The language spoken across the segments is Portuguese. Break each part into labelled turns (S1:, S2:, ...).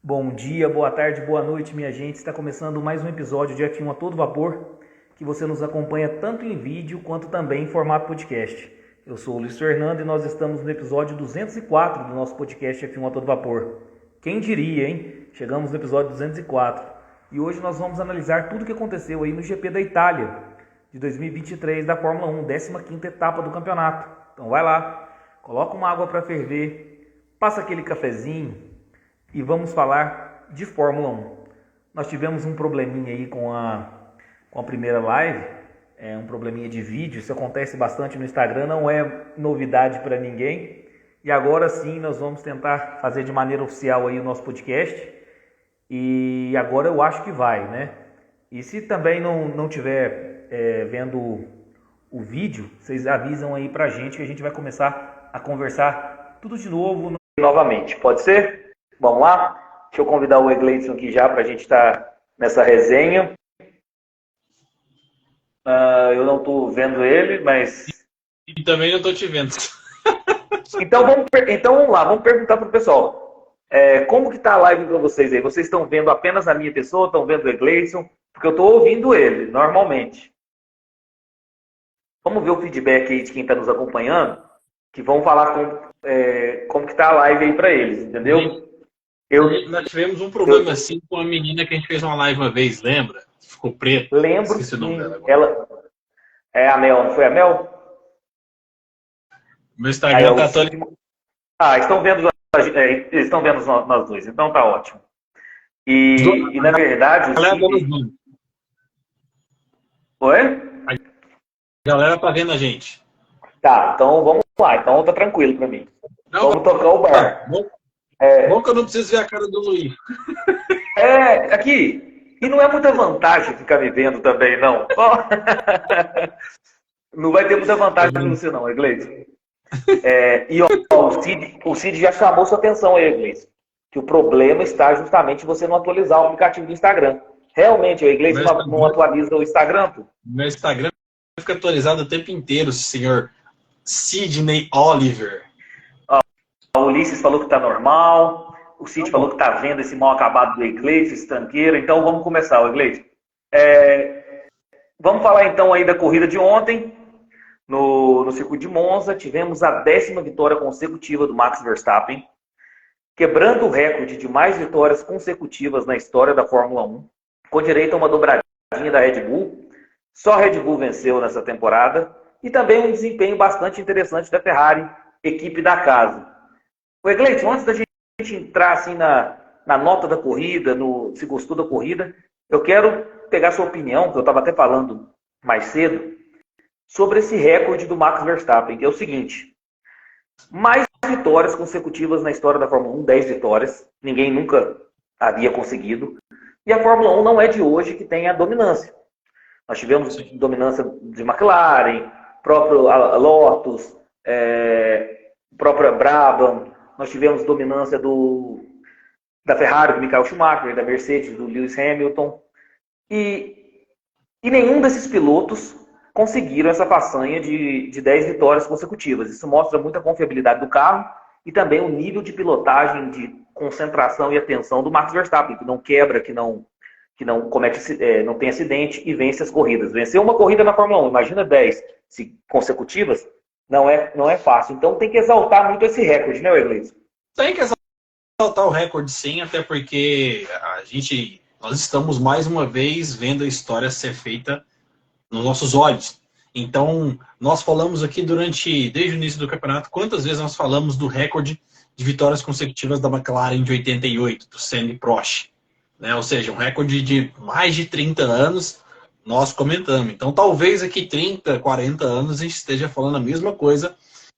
S1: Bom dia, boa tarde, boa noite, minha gente. Está começando mais um episódio de F1 a todo vapor, que você nos acompanha tanto em vídeo quanto também em formato podcast. Eu sou o Luiz Fernando e nós estamos no episódio 204 do nosso podcast F1 a todo vapor. Quem diria, hein? Chegamos no episódio 204 e hoje nós vamos analisar tudo o que aconteceu aí no GP da Itália de 2023 da Fórmula 1, 15ª etapa do campeonato. Então vai lá, coloca uma água para ferver, passa aquele cafezinho e vamos falar de Fórmula 1. Nós tivemos um probleminha aí com a primeira live, um probleminha de vídeo, isso acontece bastante no Instagram, não é novidade para ninguém. E agora sim nós vamos tentar fazer de maneira oficial aí o nosso podcast. E agora eu acho que vai, né? E se também não tiver vendo o vídeo, vocês avisam aí pra gente que a gente vai começar a conversar tudo de novo novamente. Pode ser? Vamos lá? Deixa eu convidar o Egleison aqui já para a gente estar nessa resenha. Eu não estou vendo ele, mas...
S2: E também não estou te vendo.
S1: Então vamos lá, vamos perguntar para o pessoal. Como que está a live para vocês aí? Vocês estão vendo apenas a minha pessoa? Estão vendo o Egleison? Porque eu estou ouvindo ele, normalmente. Vamos ver o feedback aí de quem está nos acompanhando, que vão falar como que está a live aí para eles, entendeu?
S2: Nós tivemos um problema assim com a menina que a gente fez uma live uma vez, lembra? Ficou preta.
S1: Lembro.
S2: Esqueci o nome dela agora.
S1: É a Mel, não foi a Mel?
S2: Meu Instagram tá todo...
S1: estão vendo nós dois, então tá ótimo. E na verdade... Oi?
S2: A galera tá vendo a gente.
S1: Tá, então vamos lá. Então tá tranquilo pra mim. Vamos tocar o bar.
S2: Bom que eu não preciso ver a cara do Luiz.
S1: Aqui. E não é muita vantagem ficar me vendo também, não. Não vai ter muita vantagem pra você, não, Egleison. O Cid já chamou sua atenção aí, Egleison. Que o problema está justamente em você não atualizar o aplicativo do Instagram. Realmente, o Egleison não atualiza o Instagram, pô?
S2: Meu Instagram fica atualizado o tempo inteiro, senhor Sidney Oliver.
S1: O Ulisses falou que tá normal. O Cid falou que tá vendo esse mal acabado do Egleison, esse tanqueiro. Então vamos começar, Egleison. Vamos falar então aí da corrida de ontem. No circuito de Monza, tivemos a 10ª vitória consecutiva do Max Verstappen, quebrando o recorde de mais vitórias consecutivas na história da Fórmula 1, com direito a uma dobradinha da Red Bull. Só a Red Bull venceu nessa temporada. E também um desempenho bastante interessante da Ferrari, equipe da casa. O Egleison, antes da gente entrar assim na nota da corrida, se gostou da corrida, eu quero pegar sua opinião, que eu estava até falando mais cedo, sobre esse recorde do Max Verstappen, que é o seguinte: mais vitórias consecutivas na história da Fórmula 1, 10 vitórias, ninguém nunca havia conseguido, e a Fórmula 1 não é de hoje que tem a dominância. Nós tivemos dominância de McLaren, próprio Lotus, própria Brabham, nós tivemos dominância da Ferrari, do Michael Schumacher, da Mercedes, do Lewis Hamilton, e nenhum desses pilotos conseguiram essa façanha de 10 vitórias consecutivas. Isso mostra muita confiabilidade do carro e também o nível de pilotagem, de concentração e atenção do Max Verstappen, que não quebra, que não comete, não tem acidente e vence as corridas. Vencer uma corrida na Fórmula 1, imagina 10 consecutivas, não é fácil. Então tem que exaltar muito esse recorde, né, Egleison?
S2: Tem que exaltar o recorde, sim, até porque nós estamos mais uma vez vendo a história ser feita nos nossos olhos. Então, nós falamos aqui desde o início do campeonato, quantas vezes nós falamos do recorde de vitórias consecutivas da McLaren de 88, do Senna e Prost. Né? Ou seja, um recorde de mais de 30 anos, nós comentamos. Então, talvez aqui 30, 40 anos a gente esteja falando a mesma coisa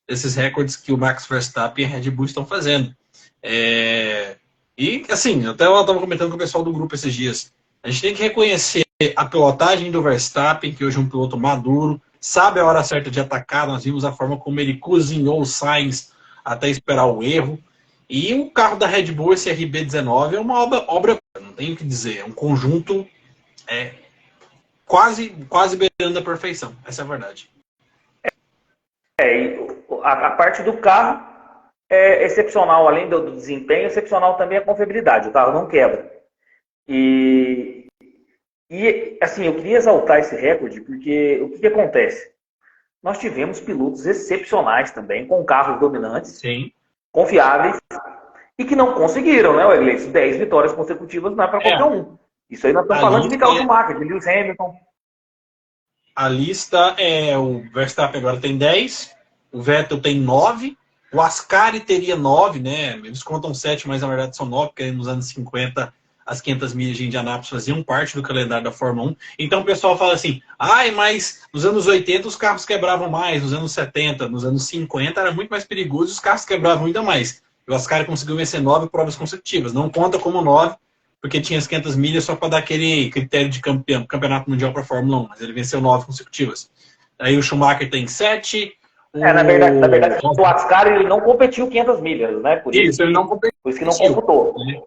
S2: desses recordes que o Max Verstappen e a Red Bull estão fazendo. E, assim, até eu estava comentando com o pessoal do grupo esses dias, a gente tem que reconhecer a pilotagem do Verstappen, que hoje é um piloto maduro, sabe a hora certa de atacar, nós vimos a forma como ele cozinhou o Sainz até esperar o erro. E o carro da Red Bull, esse RB19, é uma obra, não tenho o que dizer, é um conjunto quase beirando a perfeição, essa é a verdade.
S1: A parte do carro é excepcional, além do desempenho, excepcional também a confiabilidade. O carro não quebra. E, assim, eu queria exaltar esse recorde, porque o que acontece? Nós tivemos pilotos excepcionais também, com carros dominantes,
S2: Sim.
S1: confiáveis, e que não conseguiram, né, Wesley? 10 vitórias consecutivas não é para
S2: É,
S1: qualquer um. Isso aí nós estamos
S2: a
S1: falando de
S2: lista,
S1: Michael Schumacher, de Lewis Hamilton.
S2: a lista é o Verstappen agora tem 10, o Vettel tem 9, o Ascari teria 9, né? Eles contam 7, mas na verdade são 9, porque nos anos 50 as 500 milhas de Indianápolis faziam parte do calendário da Fórmula 1. Então o pessoal fala assim, ai, mas nos anos 80 os carros quebravam mais, nos anos 70, nos anos 50 era muito mais perigoso, os carros quebravam ainda mais. E o Ascari conseguiu vencer 9 provas consecutivas. Não conta como 9, porque tinha as 500 milhas só para dar aquele critério de campeonato mundial para a Fórmula 1, mas ele venceu 9 consecutivas. Aí o Schumacher tem 7.
S1: Na verdade, o Ascari ele não competiu 500 milhas, né?
S2: Isso, ele não
S1: Por isso que não
S2: competiu.
S1: computou.
S2: Né?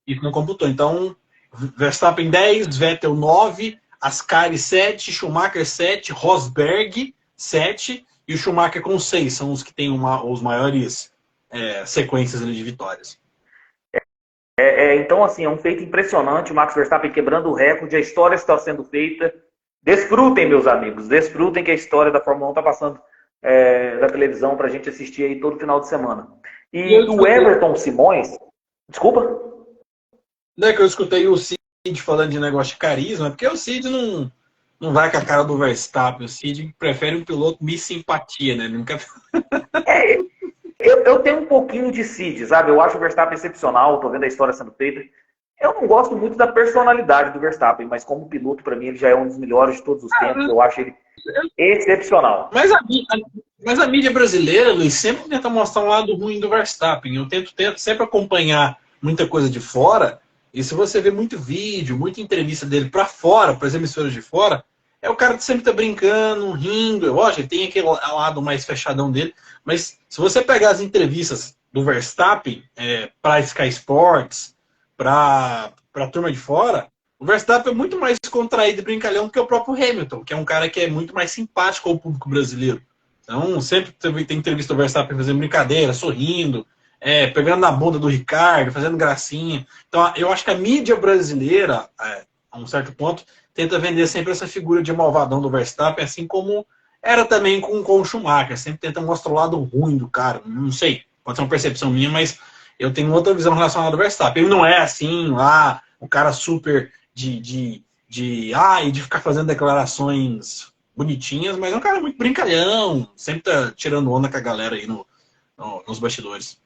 S2: Isso não computou. Então, Verstappen 10, Vettel 9, Ascari 7, Schumacher 7, Rosberg 7 e o Schumacher com 6. São os que têm os maiores sequências de vitórias.
S1: Então, assim, é um feito impressionante. O Max Verstappen quebrando o recorde, a história está sendo feita. Desfrutem, meus amigos, desfrutem que a história da Fórmula 1 está passando da televisão para a gente assistir aí todo final de semana. E o Everton Simões, desculpa?
S2: Não é que eu escutei o Cid falando de negócio de carisma, porque o Cid não vai com a cara do Verstappen. O Cid prefere um piloto Miss Simpatia, né? Ele não quer...
S1: Eu tenho um pouquinho de Cid, sabe? Eu acho o Verstappen excepcional, tô vendo a história sendo feita. Eu não gosto muito da personalidade do Verstappen, mas como piloto, para mim, ele já é um dos melhores de todos os tempos. Eu acho ele excepcional.
S2: Mas a mídia brasileira, Luiz, sempre tenta mostrar um lado ruim do Verstappen. Eu tento sempre acompanhar muita coisa de fora, e se você vê muito vídeo, muita entrevista dele para fora, para as emissoras de fora, é o cara que sempre tá brincando, rindo. Lógico, ele tem aquele lado mais fechadão dele, mas se você pegar as entrevistas do Verstappen para Sky Sports, para a turma de fora, o Verstappen é muito mais contraído e brincalhão que o próprio Hamilton, que é um cara que é muito mais simpático ao público brasileiro. Então, sempre tem entrevista do Verstappen fazendo brincadeira, sorrindo, pegando na bunda do Ricardo, fazendo gracinha. Então, eu acho que a mídia brasileira, a um certo ponto, tenta vender sempre essa figura de malvadão do Verstappen, assim como era também com o Schumacher. Sempre tenta mostrar o lado ruim do cara. Não sei, pode ser uma percepção minha, mas eu tenho outra visão relacionada ao Verstappen. Ele não é assim, lá, um cara super de ficar fazendo declarações bonitinhas, mas é um cara muito brincalhão, sempre tá tirando onda com a galera aí nos bastidores.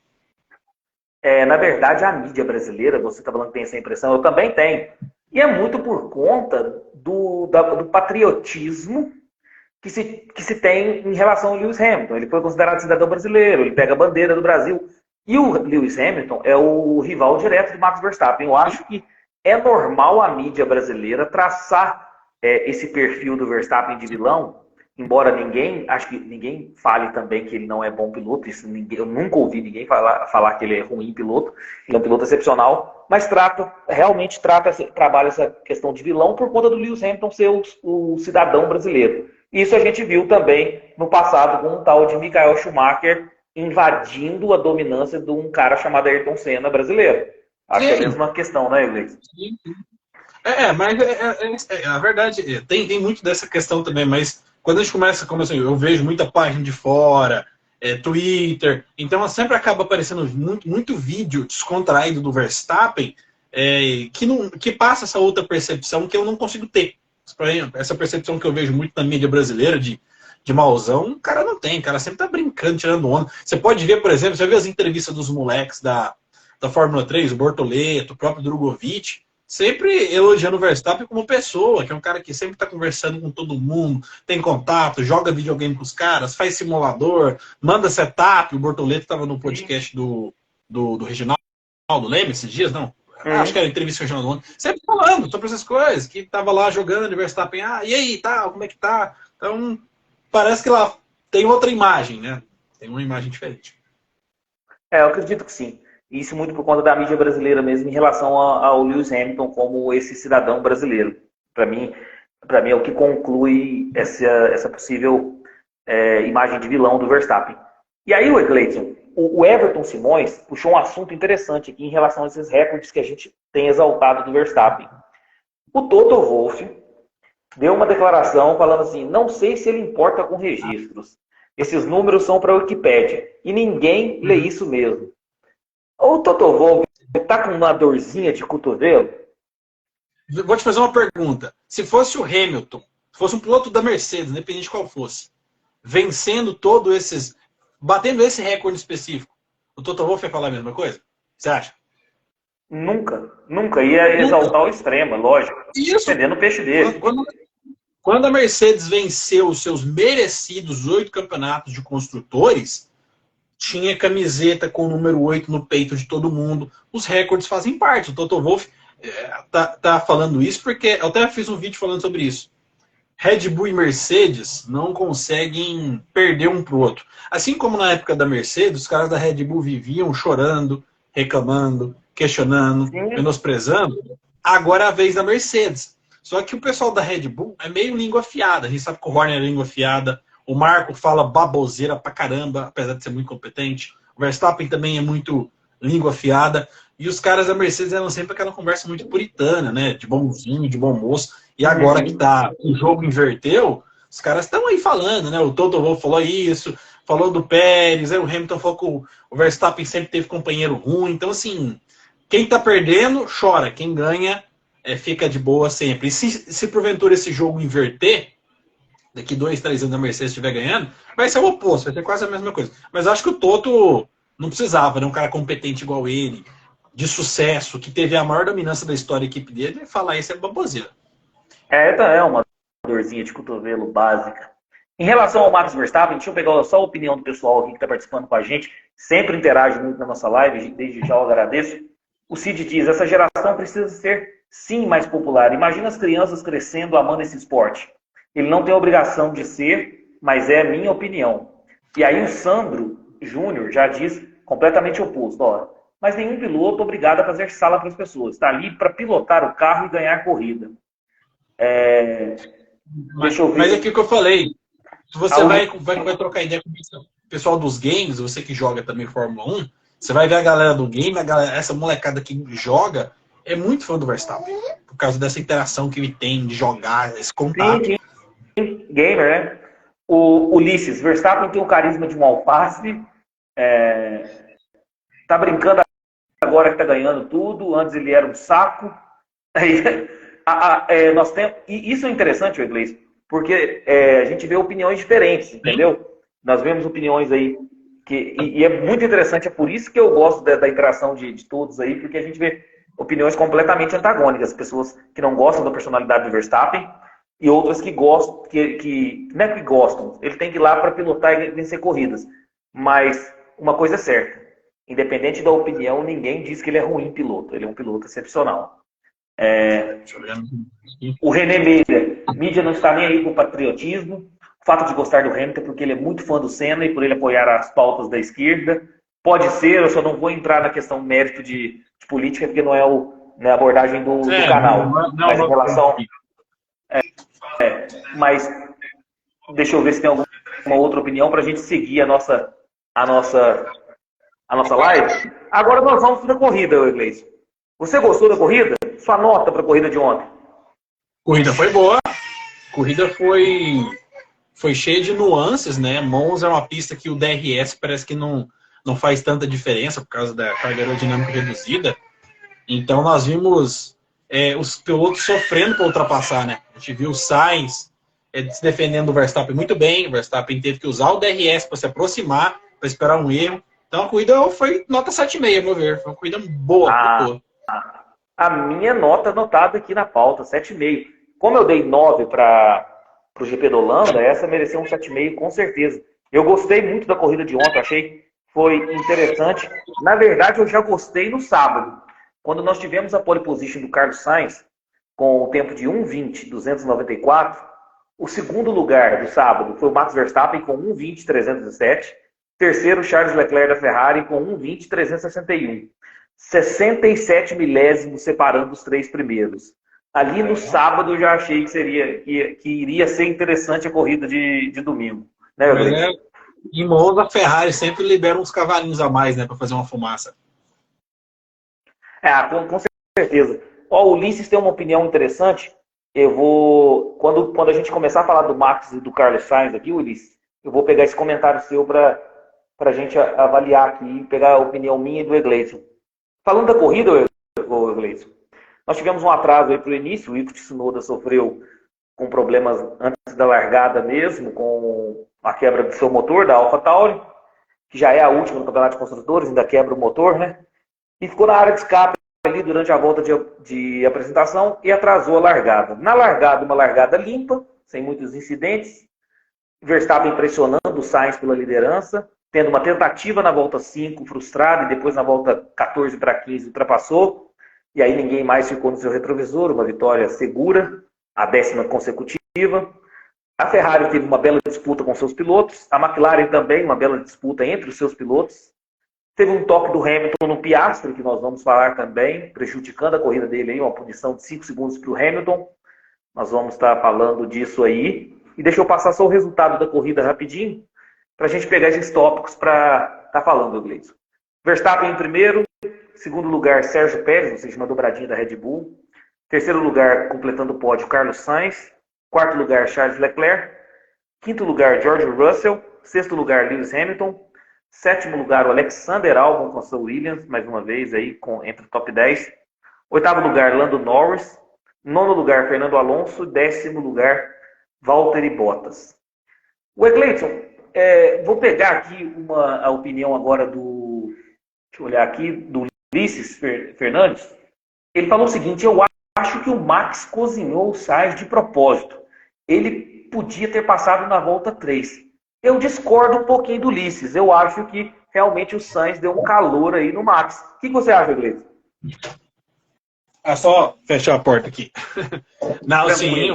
S1: Na verdade, a mídia brasileira, você está falando que tem essa impressão, eu também tenho. E é muito por conta do patriotismo que se tem em relação ao Lewis Hamilton. Ele foi considerado cidadão brasileiro, ele pega a bandeira do Brasil. E o Lewis Hamilton é o rival direto de Max Verstappen. Eu acho que é normal a mídia brasileira traçar esse perfil do Verstappen de vilão, embora acho que ninguém fale também que ele não é bom piloto, eu nunca ouvi ninguém falar que ele é ruim piloto, ele é um piloto excepcional, mas trabalha essa questão de vilão por conta do Lewis Hamilton ser o cidadão brasileiro. Isso a gente viu também no passado com um tal de Michael Schumacher invadindo a dominância de um cara chamado Ayrton Senna brasileiro. Acho que é a mesma questão, né, Iglesias?
S2: Mas a verdade, tem muito dessa questão também, mas quando a gente começa, como assim, eu vejo muita página de fora, Twitter, então sempre acaba aparecendo muito vídeo descontraído do Verstappen que passa essa outra percepção que eu não consigo ter. Essa percepção que eu vejo muito na mídia brasileira de mauzão, o cara não tem, o cara sempre tá brincando, tirando onda. Você pode ver, por exemplo, você vê as entrevistas dos moleques da Fórmula 3, o Bortoleto, o próprio Drogovic, sempre elogiando o Verstappen como pessoa, que é um cara que sempre está conversando com todo mundo, tem contato, joga videogame com os caras, faz simulador, manda setup. O Bortoleto estava no podcast do Reginaldo Leme esses dias, não? Acho que era entrevista com o Reginaldo, sempre falando sobre essas coisas, que estava lá jogando, o Verstappen, e aí, tal, como é que tá? Então, parece que lá tem outra imagem, né? Tem uma imagem diferente.
S1: Eu acredito que sim. Isso muito por conta da mídia brasileira mesmo em relação ao Lewis Hamilton como esse cidadão brasileiro. Para mim é o que conclui essa possível imagem de vilão do Verstappen. E aí, Cleiton, o Everton Simões puxou um assunto interessante aqui em relação a esses recordes que a gente tem exaltado do Verstappen. O Toto Wolff deu uma declaração falando assim, não sei se ele importa com registros. Esses números são para a Wikipédia. E ninguém lê isso mesmo. O Toto Wolff está com uma dorzinha de cotovelo?
S2: Vou te fazer uma pergunta. Se fosse o Hamilton, se fosse um piloto da Mercedes, independente de qual fosse, vencendo todos esses, batendo esse recorde específico, o Toto Wolff ia falar a mesma coisa? Você acha?
S1: Nunca. Nunca. Ia exaltar o extremo, lógico.
S2: Isso.
S1: Defendendo o peixe dele.
S2: Quando a Mercedes venceu os seus merecidos 8 campeonatos de construtores, tinha camiseta com o número 8 no peito de todo mundo. Os recordes fazem parte. O Toto Wolff tá falando isso porque eu até fiz um vídeo falando sobre isso. Red Bull e Mercedes não conseguem perder um pro outro. Assim como na época da Mercedes, os caras da Red Bull viviam chorando, reclamando, questionando, menosprezando. Agora é a vez da Mercedes. Só que o pessoal da Red Bull é meio língua afiada. A gente sabe que o Horner é língua afiada. O Marco fala baboseira pra caramba, apesar de ser muito competente. O Verstappen também é muito língua afiada. E os caras da Mercedes eram sempre aquela conversa muito puritana, né? De bonzinho, de bom moço. E agora que o jogo inverteu, os caras estão aí falando, né? O Toto Wolff falou isso, falou do Pérez, aí o Hamilton falou que o Verstappen sempre teve companheiro ruim. Então, assim, quem tá perdendo, chora. Quem ganha, fica de boa sempre. E se porventura esse jogo inverter, daqui 2, 3 anos a Mercedes estiver ganhando, vai ser o oposto, vai ser quase a mesma coisa. Mas acho que o Toto não precisava, né? Um cara competente igual ele, de sucesso, que teve a maior dominância da história da equipe dele, falar isso é baboseira.
S1: É uma dorzinha de cotovelo básica. Em relação ao Max Verstappen, deixa eu pegar só a opinião do pessoal aqui que está participando com a gente, sempre interage muito na nossa live, desde já eu agradeço. O Cid diz, essa geração precisa ser, sim, mais popular. Imagina as crianças crescendo amando esse esporte. Ele não tem obrigação de ser, mas é a minha opinião. E aí o Sandro Júnior já diz completamente oposto. Ó, mas nenhum piloto é obrigado a fazer sala para as pessoas. Está ali para pilotar o carro e ganhar corrida. Deixa eu ver.
S2: Mas é aquilo que eu falei. Se você vai trocar ideia com o pessoal dos games, você que joga também Fórmula 1, você vai ver a galera do game, essa molecada que joga é muito fã do Verstappen. Por causa dessa interação que ele tem de jogar, esse contato.
S1: Sim. Gamer, né? O Ulisses, Verstappen tem o carisma de um alface. Tá brincando agora que tá ganhando tudo. Antes ele era um saco. Nós temos, e isso é interessante, Iglesias, porque a gente vê opiniões diferentes, entendeu? Nós vemos opiniões aí, e é muito interessante, é por isso que eu gosto da interação de todos aí, porque a gente vê opiniões completamente antagônicas, pessoas que não gostam da personalidade do Verstappen e outras que gostam, que não é que gostam, ele tem que ir lá para pilotar e vencer corridas. Mas uma coisa é certa, independente da opinião, ninguém diz que ele é ruim piloto, ele é um piloto excepcional. O René Meira, mídia não está nem aí com o patriotismo, o fato de gostar do Hamilton porque ele é muito fã do Senna e por ele apoiar as pautas da esquerda. Pode ser, eu só não vou entrar na questão mérito de política, porque não é a abordagem do canal. Mas em relação... mas deixa eu ver se tem alguma outra opinião para a gente seguir a nossa live. Agora nós vamos para a corrida, Iglesias. Você gostou da corrida? Sua nota para a corrida de ontem?
S2: Corrida foi boa. Corrida foi cheia de nuances, né? Monza é uma pista que o DRS parece que não faz tanta diferença por causa da carga aerodinâmica reduzida. Então nós vimos os pilotos sofrendo para ultrapassar, né? A gente viu o Sainz se defendendo do Verstappen muito bem. O Verstappen teve que usar o DRS para se aproximar, para esperar um erro. Então a corrida foi nota 7,5, a meu ver. Foi uma corrida boa.
S1: A minha nota anotada aqui na pauta, 7,5. Como eu dei 9 para o GP da Holanda, essa mereceu um 7,5 com certeza. Eu gostei muito da corrida de ontem, achei que foi interessante. Na verdade, eu já gostei no sábado, quando nós tivemos a pole position do Carlos Sainz, com o tempo de 1:20.294. O segundo lugar do sábado foi o Max Verstappen com 1:20.307. Terceiro, Charles Leclerc da Ferrari com 1:20.361. 67 milésimos separando os 3 primeiros. Ali no sábado eu já achei que iria ser interessante a corrida de domingo. Né,
S2: Em Monza, a Ferrari sempre libera uns cavalinhos a mais, né, para fazer uma fumaça.
S1: Com certeza. Ó, o Ulisses tem uma opinião interessante. Eu vou. Quando a gente começar a falar do Max e do Carlos Sainz aqui, Ulisses, eu vou pegar esse comentário seu para a gente avaliar aqui e pegar a opinião minha e do Egleison. Falando da corrida, Egleison, nós tivemos um atraso aí para o início. O Yuki Tsunoda sofreu com problemas antes da largada mesmo, com a quebra do seu motor, da AlphaTauri, que já é a última no Campeonato de Construtores, ainda quebra o motor, né? E ficou na área de escape ali durante a volta de apresentação e atrasou a largada. Na largada, uma largada limpa, sem muitos incidentes. Verstappen pressionando o Sainz pela liderança, tendo uma tentativa na volta 5 frustrada e depois na volta 14 para 15 ultrapassou. E aí ninguém mais ficou no seu retrovisor, uma vitória segura, a 10ª consecutiva. A Ferrari teve uma bela disputa com seus pilotos, a McLaren também, uma bela disputa entre os seus pilotos. Teve um toque do Hamilton no Piastri, que nós vamos falar também, prejudicando a corrida dele aí, uma punição de 5 segundos para o Hamilton. Nós vamos estar falando disso aí. E deixa eu passar só o resultado da corrida rapidinho, para a gente pegar esses tópicos para estar falando, Gleison. Verstappen em primeiro, segundo lugar, Sérgio Pérez, ou seja, uma dobradinha da Red Bull. Terceiro lugar, completando o pódio, Carlos Sainz. Quarto lugar, Charles Leclerc. Quinto lugar, George Russell. Sexto lugar, Lewis Hamilton. Sétimo lugar, o Alexander Albon com a sua Williams, mais uma vez aí entre o top 10. Oitavo lugar, Lando Norris. Nono lugar, Fernando Alonso. 10º lugar, Valtteri Bottas. O Egleison, vou pegar aqui a opinião agora do... Deixa eu olhar aqui, do Ulisses Fernandes. Ele falou o seguinte: eu acho que o Max cozinhou o Sainz de propósito. Ele podia ter passado na volta 3. Eu discordo um pouquinho do Ulisses. Eu acho que realmente o Sainz deu um calor aí no Max. O que você acha, Gleison?
S2: Só fechar a porta aqui. Não, sim,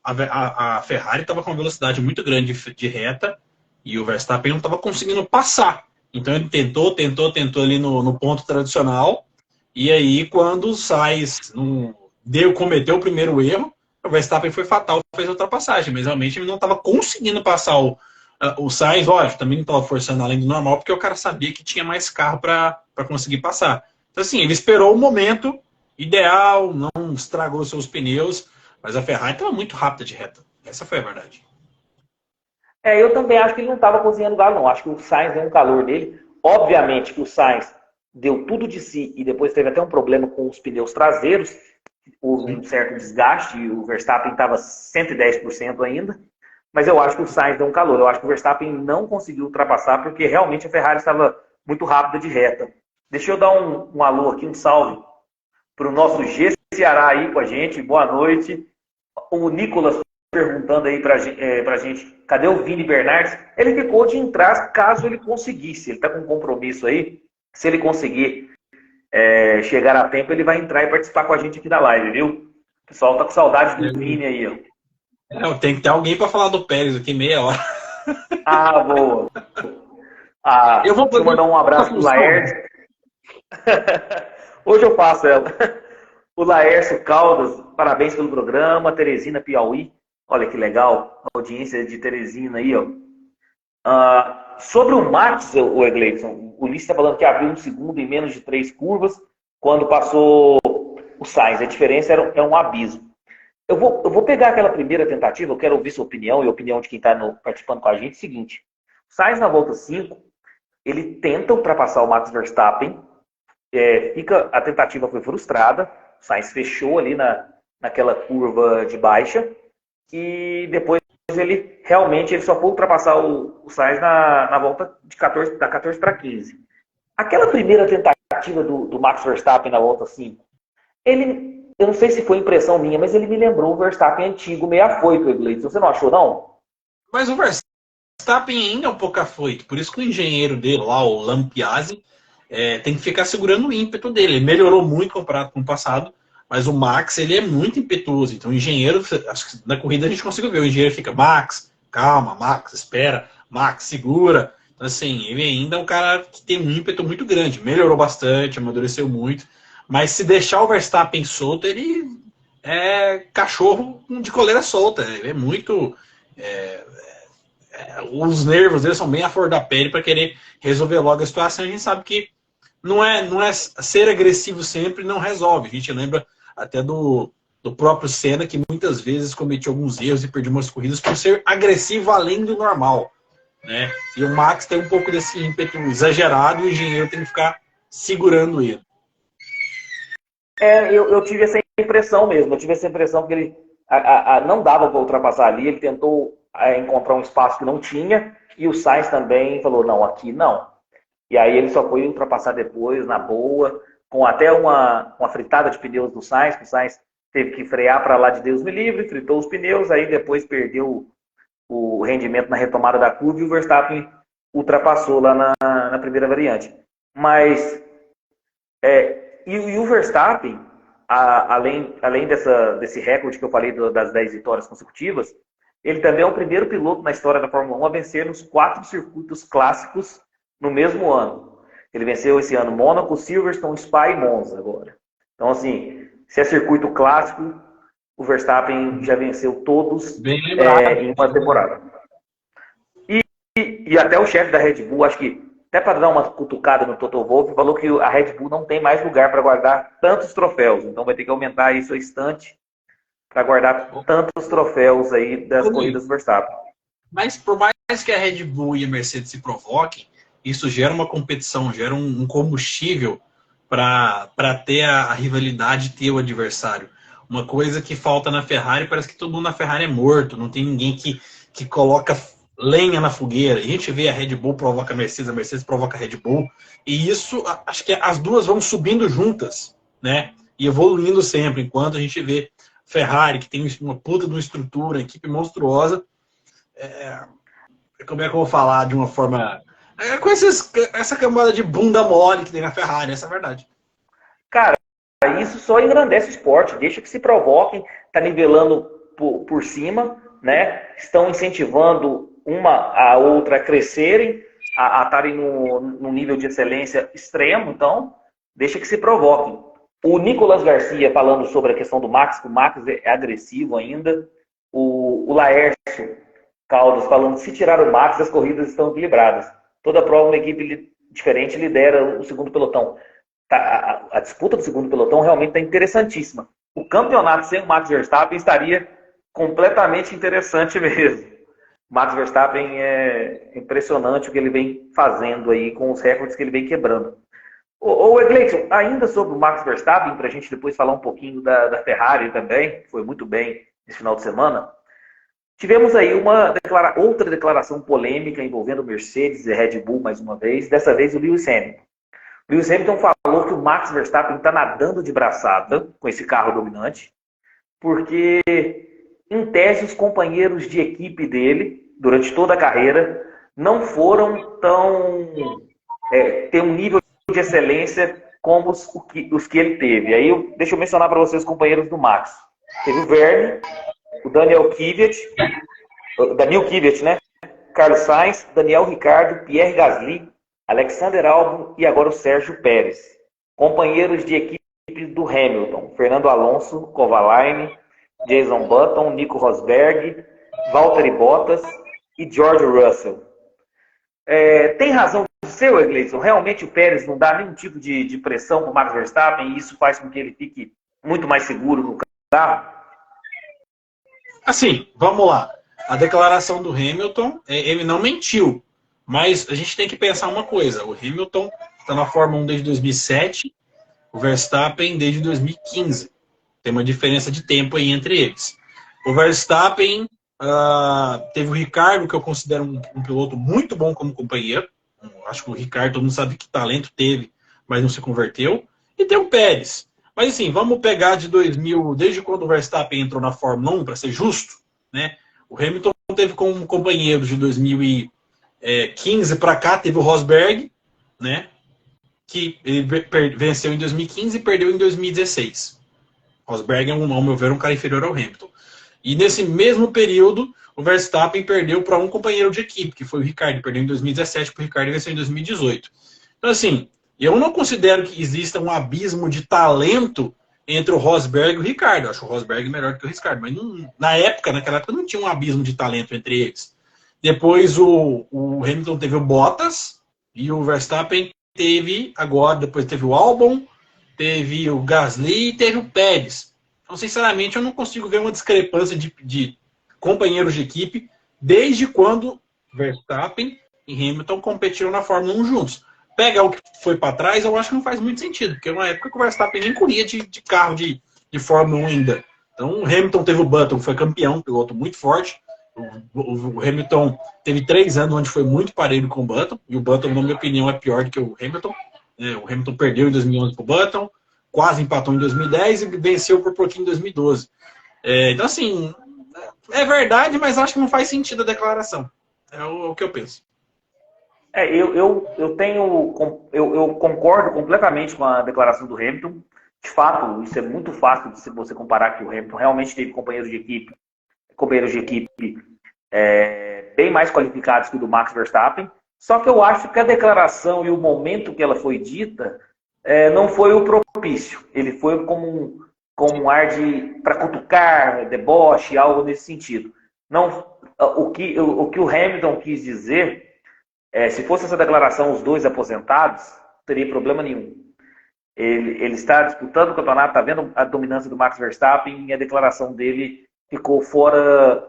S2: a Ferrari estava com uma velocidade muito grande de reta e o Verstappen não estava conseguindo passar. Então ele tentou ali no ponto tradicional. E aí, quando o Sainz cometeu o primeiro erro, o Verstappen foi fatal, fez a ultrapassagem, mas realmente ele não estava conseguindo passar o Sainz. Lógico, também não estava forçando além do normal, porque o cara sabia que tinha mais carro para conseguir passar. Então, assim, ele esperou o momento ideal, não estragou seus pneus, mas a Ferrari estava muito rápida de reta. Essa foi a verdade.
S1: Eu também acho que ele não estava cozinhando o galo, não. Acho que o Sainz deu um calor nele. Obviamente que o Sainz deu tudo de si e depois teve até um problema com os pneus traseiros. Houve um certo desgaste e o Verstappen estava 110% ainda. Mas eu acho que o Sainz deu um calor. Eu acho que o Verstappen não conseguiu ultrapassar porque realmente a Ferrari estava muito rápida de reta. Deixa eu dar um alô aqui, um salve para o nosso G Ceará aí com a gente. Boa noite. O Nicolas perguntando aí pra gente, cadê o Vini Bernardes? Ele ficou de entrar caso ele conseguisse. Ele está com um compromisso aí. Se ele conseguir chegar a tempo, ele vai entrar e participar com a gente aqui da live, viu? O pessoal tá com saudade do Vini aí, ó.
S2: Tem que ter alguém para falar do Pérez aqui meia hora.
S1: Boa.
S2: Eu vou
S1: mandar um abraço pro Laércio. Hoje eu faço ela. O Laércio Caldas, parabéns pelo programa. Teresina, Piauí. Olha que legal. A audiência de Teresina aí, ó. Sobre o Max, o Egleison, o Ulisses está falando que abriu um segundo em menos de 3 curvas quando passou o Sainz. A diferença é um abismo. Eu vou pegar aquela primeira tentativa, eu quero ouvir sua opinião e a opinião de quem está participando com a gente. Seguinte, o Sainz na volta 5, ele tenta ultrapassar o Max Verstappen, a tentativa foi frustrada, o Sainz fechou ali naquela curva de baixa e depois ele só foi ultrapassar o Sainz na volta da 14 para 15. Aquela primeira tentativa do Max Verstappen na volta 5, eu não sei se foi impressão minha, mas ele me lembrou o Verstappen antigo, meio afoito, Egleison. Você não achou, não?
S2: Mas o Verstappen ainda é um pouco afoito, por isso que o engenheiro dele lá, o Lampiazzi, tem que ficar segurando o ímpeto dele. Ele melhorou muito comparado com o passado, mas o Max, ele é muito impetuoso. Então o engenheiro, acho que na corrida a gente conseguiu ver, o engenheiro fica, Max, calma, Max, espera, Max, segura. Então assim, ele ainda é um cara que tem um ímpeto muito grande, melhorou bastante, amadureceu muito, mas se deixar o Verstappen solto, ele é cachorro de coleira solta, ele é muito... os nervos deles são bem à flor da pele para querer resolver logo a situação. A gente sabe que não é ser agressivo sempre não resolve. A gente lembra até do próprio Senna, que muitas vezes cometeu alguns erros e perdeu umas corridas por ser agressivo além do normal, né? E o Max tem um pouco desse ímpeto exagerado e o engenheiro tem que ficar segurando ele.
S1: Eu tive essa impressão mesmo. Eu tive essa impressão que ele não dava para ultrapassar ali. Ele tentou encontrar um espaço que não tinha e o Sainz também falou, não, aqui não. E aí ele só foi ultrapassar depois, na boa, com até uma fritada de pneus do Sainz, que o Sainz teve que frear para lá de Deus me livre, fritou os pneus, aí depois perdeu o rendimento na retomada da curva e o Verstappen ultrapassou lá na primeira variante. Mas, e o Verstappen, além desse recorde que eu falei das 10 vitórias consecutivas, ele também é o primeiro piloto na história da Fórmula 1 a vencer nos 4 circuitos clássicos no mesmo ano. Ele venceu esse ano Mônaco, Silverstone, Spa e Monza agora. Então, assim, se é circuito clássico, o Verstappen já venceu todos em uma temporada. E até o chefe da Red Bull, acho que até para dar uma cutucada no Toto Wolff, falou que a Red Bull não tem mais lugar para guardar tantos troféus. Então vai ter que aumentar isso a estante para guardar tantos troféus aí das corridas do Verstappen.
S2: Mas por mais que a Red Bull e a Mercedes se provoquem, isso gera uma competição, gera um combustível para ter a rivalidade e ter o adversário. Uma coisa que falta na Ferrari, parece que todo mundo na Ferrari é morto, não tem ninguém que coloca lenha na fogueira. A gente vê a Red Bull provoca a Mercedes provoca a Red Bull, e isso, acho que as duas vão subindo juntas, né? E evoluindo sempre, enquanto a gente vê Ferrari, que tem uma puta de uma estrutura, uma equipe monstruosa. Como é que eu vou falar de uma forma... com essa camada de bunda mole que tem na Ferrari, essa é a verdade.
S1: Cara, isso só engrandece o esporte, deixa que se provoquem, tá nivelando por cima, né? Estão incentivando uma a outra a crescerem, a estarem num nível de excelência extremo, então deixa que se provoquem. O Nicolas Garcia falando sobre a questão do Max, que o Max é agressivo ainda. O Laércio Caldas falando que se tirar o Max, as corridas estão equilibradas. Toda prova, uma equipe diferente lidera o segundo pelotão. A disputa do segundo pelotão realmente está interessantíssima. O campeonato sem o Max Verstappen estaria completamente interessante mesmo. O Max Verstappen é impressionante o que ele vem fazendo aí com os recordes que ele vem quebrando. Ô Egleison, ainda sobre o Max Verstappen, para a gente depois falar um pouquinho da Ferrari também, que foi muito bem esse final de semana, tivemos aí outra declaração polêmica envolvendo Mercedes e Red Bull mais uma vez, dessa vez o Lewis Hamilton. O Lewis Hamilton falou que o Max Verstappen está nadando de braçada com esse carro dominante, porque, em tese, os companheiros de equipe dele, durante toda a carreira, não foram ter um nível de excelência como os que ele teve. Aí, deixa eu mencionar para vocês os companheiros do Max. Teve o Verne, o Daniel Kvyat, né? Carlos Sainz, Daniel Ricciardo, Pierre Gasly, Alexander Albon e agora o Sérgio Pérez. Companheiros de equipe do Hamilton, Fernando Alonso, Kovalainen, Jason Button, Nico Rosberg, Valtteri Bottas e George Russell. Tem razão de ser, Egleison? Realmente o Pérez não dá nenhum tipo de pressão para o Max Verstappen e isso faz com que ele fique muito mais seguro no carro?
S2: Assim, vamos lá. A declaração do Hamilton, ele não mentiu. Mas a gente tem que pensar uma coisa. O Hamilton está na Fórmula 1 desde 2007, o Verstappen desde 2015. Tem uma diferença de tempo aí entre eles. O Verstappen teve o Ricciardo, que eu considero um piloto muito bom como companheiro. Acho que o Ricciardo, todo mundo sabe que talento teve, mas não se converteu. E tem o Pérez. Mas assim, vamos pegar de 2000, desde quando o Verstappen entrou na Fórmula 1, para ser justo, né? O Hamilton teve como companheiro de 2015 para cá, teve o Rosberg, né? Que ele venceu em 2015 e perdeu em 2016. Rosberg é, ao meu ver, um cara inferior ao Hamilton. E nesse mesmo período, o Verstappen perdeu para um companheiro de equipe, que foi o Ricciardo. Perdeu em 2017, para o Ricciardo venceu em 2018. Então, assim, eu não considero que exista um abismo de talento entre o Rosberg e o Ricciardo. Eu acho o Rosberg melhor que o Ricciardo. Mas naquela época, não tinha um abismo de talento entre eles. Depois o Hamilton teve o Bottas e o Verstappen teve agora, depois teve o Albon, teve o Gasly e teve o Pérez. Então, sinceramente, eu não consigo ver uma discrepância de companheiros de equipe desde quando Verstappen e Hamilton competiram na Fórmula 1 juntos. Pega o que foi para trás, eu acho que não faz muito sentido, porque é uma época que o Verstappen nem corria de carro de Fórmula 1 ainda. Então, o Hamilton teve o Button, foi campeão, piloto muito forte. O Hamilton teve 3 anos onde foi muito parelho com o Button, e o Button, na minha opinião, é pior do que o Hamilton. O Hamilton perdeu em 2011 para o Button, quase empatou em 2010 e venceu por pouquinho em 2012. Então, assim, é verdade, mas acho que não faz sentido a declaração. É o que eu penso.
S1: Eu concordo completamente com a declaração do Hamilton. De fato, isso é muito fácil de você comparar que o Hamilton realmente teve companheiros de equipe bem mais qualificados que o do Max Verstappen. Só que eu acho que a declaração e o momento que ela foi dita não foi o propício. Ele foi como um ar para cutucar, deboche, algo nesse sentido. Não, o que o Hamilton quis dizer, se fosse essa declaração os dois aposentados, não teria problema nenhum. Ele está disputando o campeonato, está vendo a dominância do Max Verstappen e a declaração dele ficou fora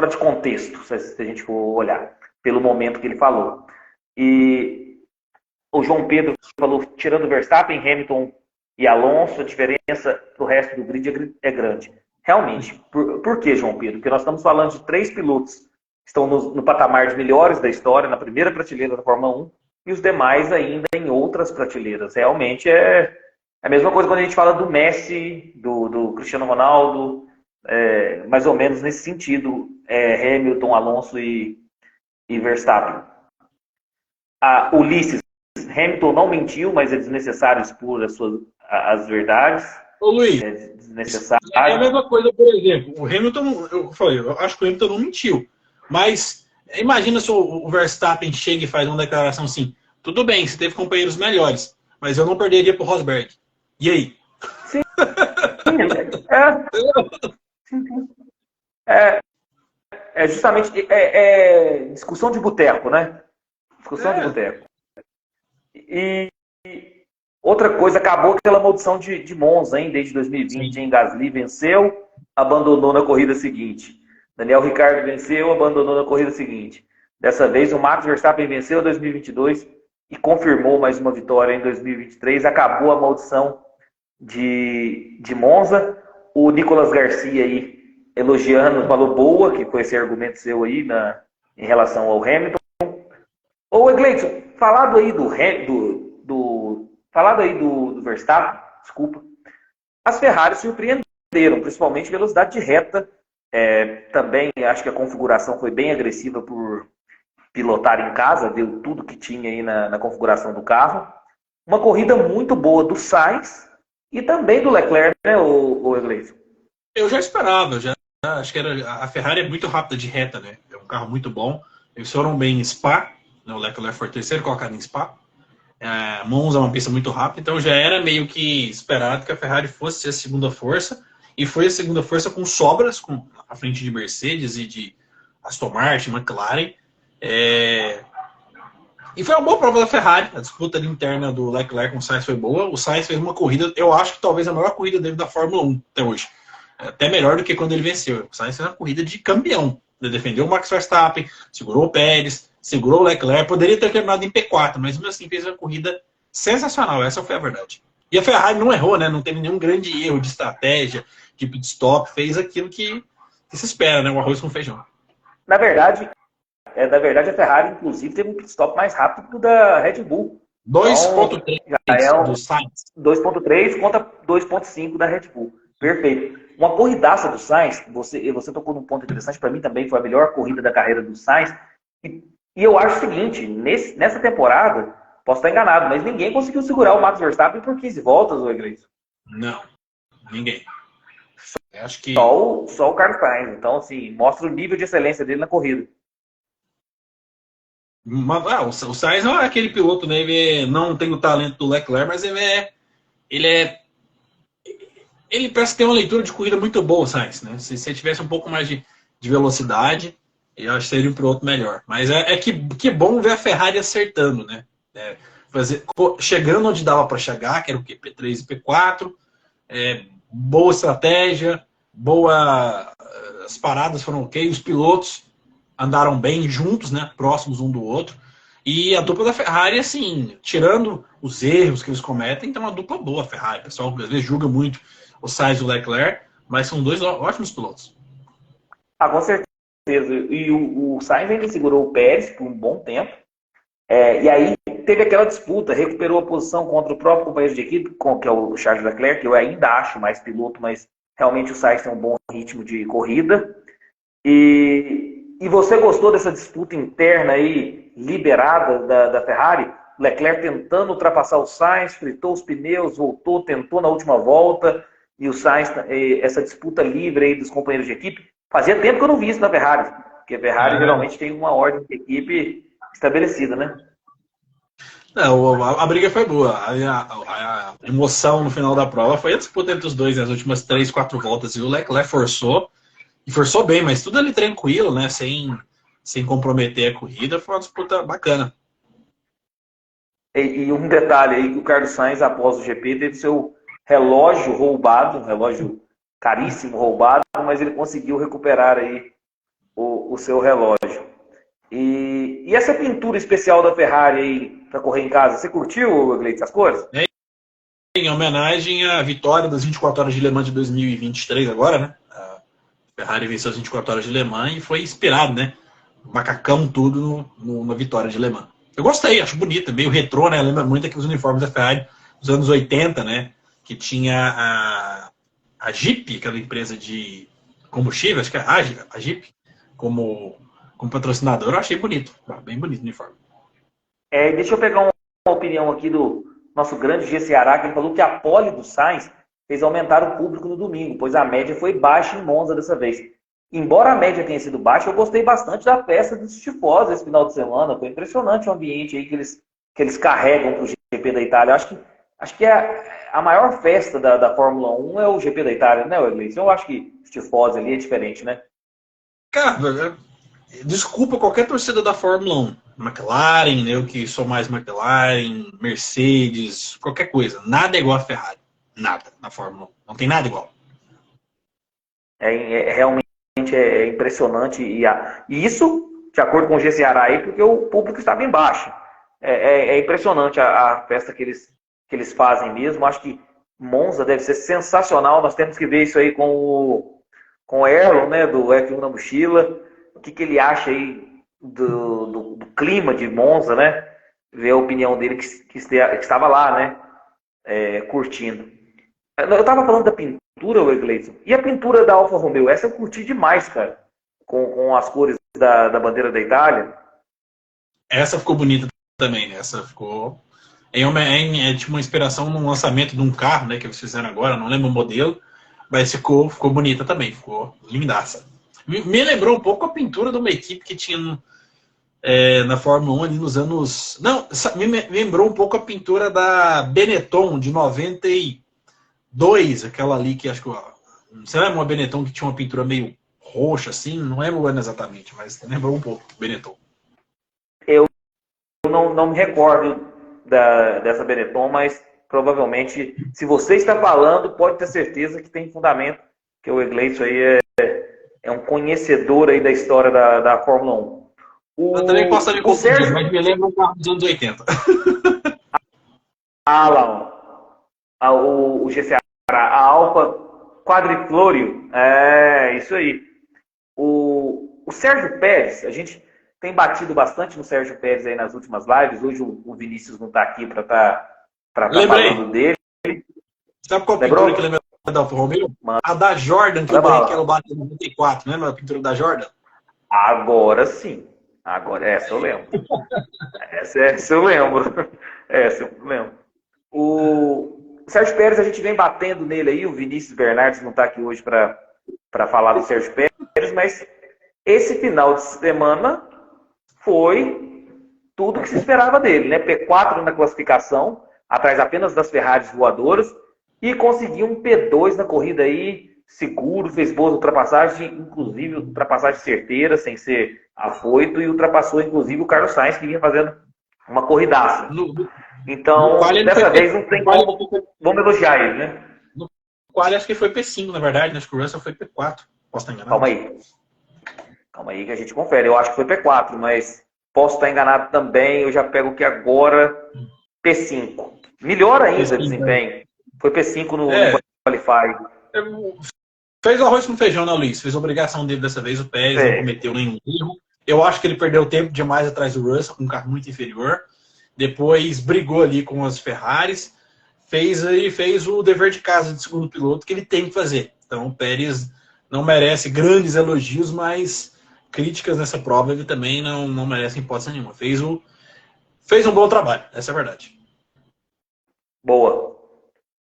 S1: de contexto, se a gente for olhar, pelo momento que ele falou. E o João Pedro falou, tirando Verstappen, Hamilton e Alonso, a diferença para o resto do grid é grande. Realmente. Por que, João Pedro? Porque nós estamos falando de 3 pilotos que estão no patamar de melhores da história, na primeira prateleira da Fórmula 1, e os demais ainda em outras prateleiras. Realmente é a mesma coisa quando a gente fala do Messi, do Cristiano Ronaldo, mais ou menos nesse sentido, Hamilton, Alonso e Verstappen. Ulisses, Hamilton não mentiu, mas é desnecessário expor as verdades.
S2: Ô Luiz,
S1: é desnecessário.
S2: É a mesma coisa, por exemplo, o Hamilton, eu acho que o Hamilton não mentiu, mas imagina se o Verstappen chega e faz uma declaração assim, tudo bem, você teve companheiros melhores, mas eu não perderia pro Rosberg. E aí?
S1: Sim. Justamente discussão de boteco, né? Discussão de boteco. E outra coisa, acabou aquela maldição de Monza, hein, desde 2020, hein? Gasly venceu, abandonou na corrida seguinte. Daniel Ricciardo venceu, abandonou na corrida seguinte. Dessa vez, o Max Verstappen venceu em 2022 e confirmou mais uma vitória em 2023. Acabou a maldição de Monza. O Nicolas Garcia aí elogiando, falou boa, que foi esse argumento seu aí em relação ao Hamilton. Ô, Egleison, falado aí do Verstappen, desculpa, as Ferraris surpreenderam, principalmente velocidade de reta. Também acho que a configuração foi bem agressiva por pilotar em casa, deu tudo que tinha aí na configuração do carro. Uma corrida muito boa do Sainz e também do Leclerc, né, o Egleison?
S2: Eu já esperava, acho que a Ferrari é muito rápida de reta, né? É um carro muito bom. Eles foram bem em Spa, né? O Leclerc foi o terceiro colocado em Spa. Monza é uma pista muito rápida, então já era meio que esperado que a Ferrari fosse a segunda força, e foi a segunda força com sobras à frente de Mercedes e de Aston Martin, McLaren. E foi uma boa prova da Ferrari, a disputa interna do Leclerc com o Sainz foi boa. O Sainz fez uma corrida, eu acho que talvez a melhor corrida dele da Fórmula 1 até hoje. Até melhor do que quando ele venceu. O Sainz fez uma corrida de campeão. Ele defendeu o Max Verstappen, segurou o Pérez, segurou o Leclerc. Poderia ter terminado em P4, mas mesmo assim fez uma corrida sensacional. Essa foi a verdade. E a Ferrari não errou, né? Não teve nenhum grande erro de estratégia, de pit stop. Fez aquilo que se espera, né? Um arroz com feijão.
S1: Na verdade, a Ferrari, inclusive, teve um pit stop mais rápido que o da Red Bull.
S2: 2.3 do Sainz.
S1: 2.3 contra 2.5 da Red Bull. Perfeito. Uma corridaça do Sainz, você tocou num ponto interessante, para mim também foi a melhor corrida da carreira do Sainz. E eu acho o seguinte, nessa temporada, posso estar enganado, mas ninguém conseguiu segurar o Max Verstappen por 15 voltas, ô Igreja.
S2: Não, ninguém. Acho que...
S1: Só o Carlos Sainz. Então, assim, mostra o nível de excelência dele na corrida.
S2: O Sainz é aquele piloto, né? Ele não tem o talento do Leclerc, mas ele parece ter uma leitura de corrida muito boa, o Sainz, né? Se ele tivesse um pouco mais de velocidade, Eu acho que seria um piloto melhor. Mas que bom ver a Ferrari acertando, né? Chegando onde dava para chegar, que era o quê? P3 e P4. Boa estratégia, as paradas foram ok, os pilotos andaram bem juntos, né? Próximos um do outro. E a dupla da Ferrari, assim, tirando os erros que eles cometem, tem uma dupla boa a Ferrari. O pessoal às vezes julga muito o Sainz e o Leclerc, mas são dois ótimos pilotos.
S1: Ah, com certeza. E o Sainz ainda segurou o Pérez por um bom tempo. E aí teve aquela disputa, recuperou a posição contra o próprio companheiro de equipe, que é o Charles Leclerc, que eu ainda acho mais piloto, mas realmente o Sainz tem um bom ritmo de corrida. E você gostou dessa disputa interna aí, liberada da Ferrari? Leclerc tentando ultrapassar o Sainz, fritou os pneus, voltou, tentou na última volta, e o Sainz, essa disputa livre aí dos companheiros de equipe. Fazia tempo que eu não vi isso na Ferrari, porque a Ferrari geralmente tem uma ordem de equipe estabelecida, né?
S2: Não, a briga foi boa. A emoção no final da prova foi a disputa entre os dois nas últimas 3, 4 voltas. E o Leclerc forçou, e forçou bem, mas tudo ali tranquilo, né? Sem comprometer a corrida. Foi uma disputa bacana.
S1: E um detalhe aí, que o Carlos Sainz, após o GP, teve seu relógio roubado, um relógio caríssimo roubado, mas ele conseguiu recuperar aí o seu relógio. E essa pintura especial da Ferrari aí para correr em casa, você curtiu, Gleitz, as cores?
S2: Em homenagem à vitória das 24 horas de Le Mans de 2023 agora, né? A Ferrari venceu as 24 horas de Le Mans e foi inspirado, né? Macacão tudo na vitória de Le Mans. Eu gostei, acho bonita, meio retrô, né? Lembra muito aqueles uniformes da Ferrari dos anos 80, né? Que tinha a Jeep, aquela empresa de combustível, acho que é a Jeep, como patrocinador. Eu achei bonito, bem bonito o uniforme.
S1: Deixa eu pegar uma opinião aqui do nosso grande G Ceará, que ele falou que a pole do Sainz fez aumentar o público no domingo, pois a média foi baixa em Monza dessa vez. Embora a média tenha sido baixa, eu gostei bastante da festa dos tifosi esse final de semana. Foi impressionante o ambiente aí que eles carregam para o GP da Itália. Acho que a maior festa da Fórmula 1 é o GP da Itália, né, Wesley? Eu acho que os tifosi ali é diferente, né?
S2: Cara, desculpa qualquer torcida da Fórmula 1. McLaren, eu que sou mais McLaren, Mercedes, qualquer coisa. Nada é igual a Ferrari. Nada na Fórmula 1. Não tem nada igual.
S1: Realmente impressionante. E isso, de acordo com o G Ceará aí, porque o público estava embaixo. É impressionante a festa que eles fazem mesmo. Acho que Monza deve ser sensacional. Nós temos que ver isso aí com o Erlon, né, do F1 na mochila. O que ele acha aí do clima de Monza, né? Ver a opinião dele que estava lá, né? Curtindo. Eu estava falando da pintura, Gleison, e a pintura da Alfa Romeo. Essa eu curti demais, cara. Com as cores da bandeira da Itália.
S2: Essa ficou bonita também, né? Essa ficou... É tipo uma inspiração no lançamento de um carro, né? Que eles fizeram agora, não lembro o modelo. Mas ficou bonita também, ficou lindaça. Me lembrou um pouco a pintura de uma equipe que tinha na Fórmula 1 ali nos anos... Não, me lembrou um pouco a pintura da Benetton de 92, aquela ali que acho que... Você lembra uma Benetton que tinha uma pintura meio roxa assim? Não lembro exatamente, mas lembrou um pouco Benetton.
S1: Eu não me recordo dessa Benetton, mas provavelmente, se você está falando, pode ter certeza que tem fundamento, que o Gleison aí é um conhecedor aí da história da Fórmula 1.
S2: Eu também posso me confundir, Sérgio... mas me lembra um carro dos anos 80.
S1: Lá, o GCA, a Alfa Quadriflório, isso aí. O Sérgio Pérez, a gente tem batido bastante no Sérgio Pérez aí nas últimas lives. Hoje o Vinícius não está aqui para estar falando dele.
S2: Sabe qual pintura que lembra da Alfa Romeo? A da Jordan, que ela bate em 94, lembra a pintura da Jordan?
S1: Agora sim. Essa eu lembro. Essa eu lembro. Essa eu lembro. O Sérgio Pérez, a gente vem batendo nele aí. O Vinícius Bernardes não está aqui hoje para falar do Sérgio Pérez, mas esse final de semana foi tudo que se esperava dele, né? P4 na classificação, atrás apenas das Ferraris voadoras, e conseguiu um P2 na corrida aí, seguro, fez boas ultrapassagens, inclusive ultrapassagem certeira, sem ser afoito, e ultrapassou inclusive o Carlos Sainz, que vinha fazendo uma corridaça. Então, dessa vez não tem como, vamos elogiar ele, né?
S2: No qual acho que foi P5, na verdade, acho que o Russell foi P4. Posso estar enganado?
S1: Calma aí que a gente confere. Eu acho que foi P4, mas posso estar enganado também. Eu já pego que agora P5. Melhor ainda o desempenho. Foi P5 no Qualify.
S2: Fez o arroz com feijão, né, Luiz? Fez a obrigação dele dessa vez. O Pérez não cometeu nenhum erro. Eu acho que ele perdeu tempo demais atrás do Russell, com um carro muito inferior. Depois brigou ali com as Ferraris. Fez o dever de casa de segundo piloto que ele tem que fazer. Então o Pérez não merece grandes elogios, mas críticas nessa prova ele também não merece hipótese nenhuma. Fez um bom trabalho, essa é a verdade.
S1: Boa.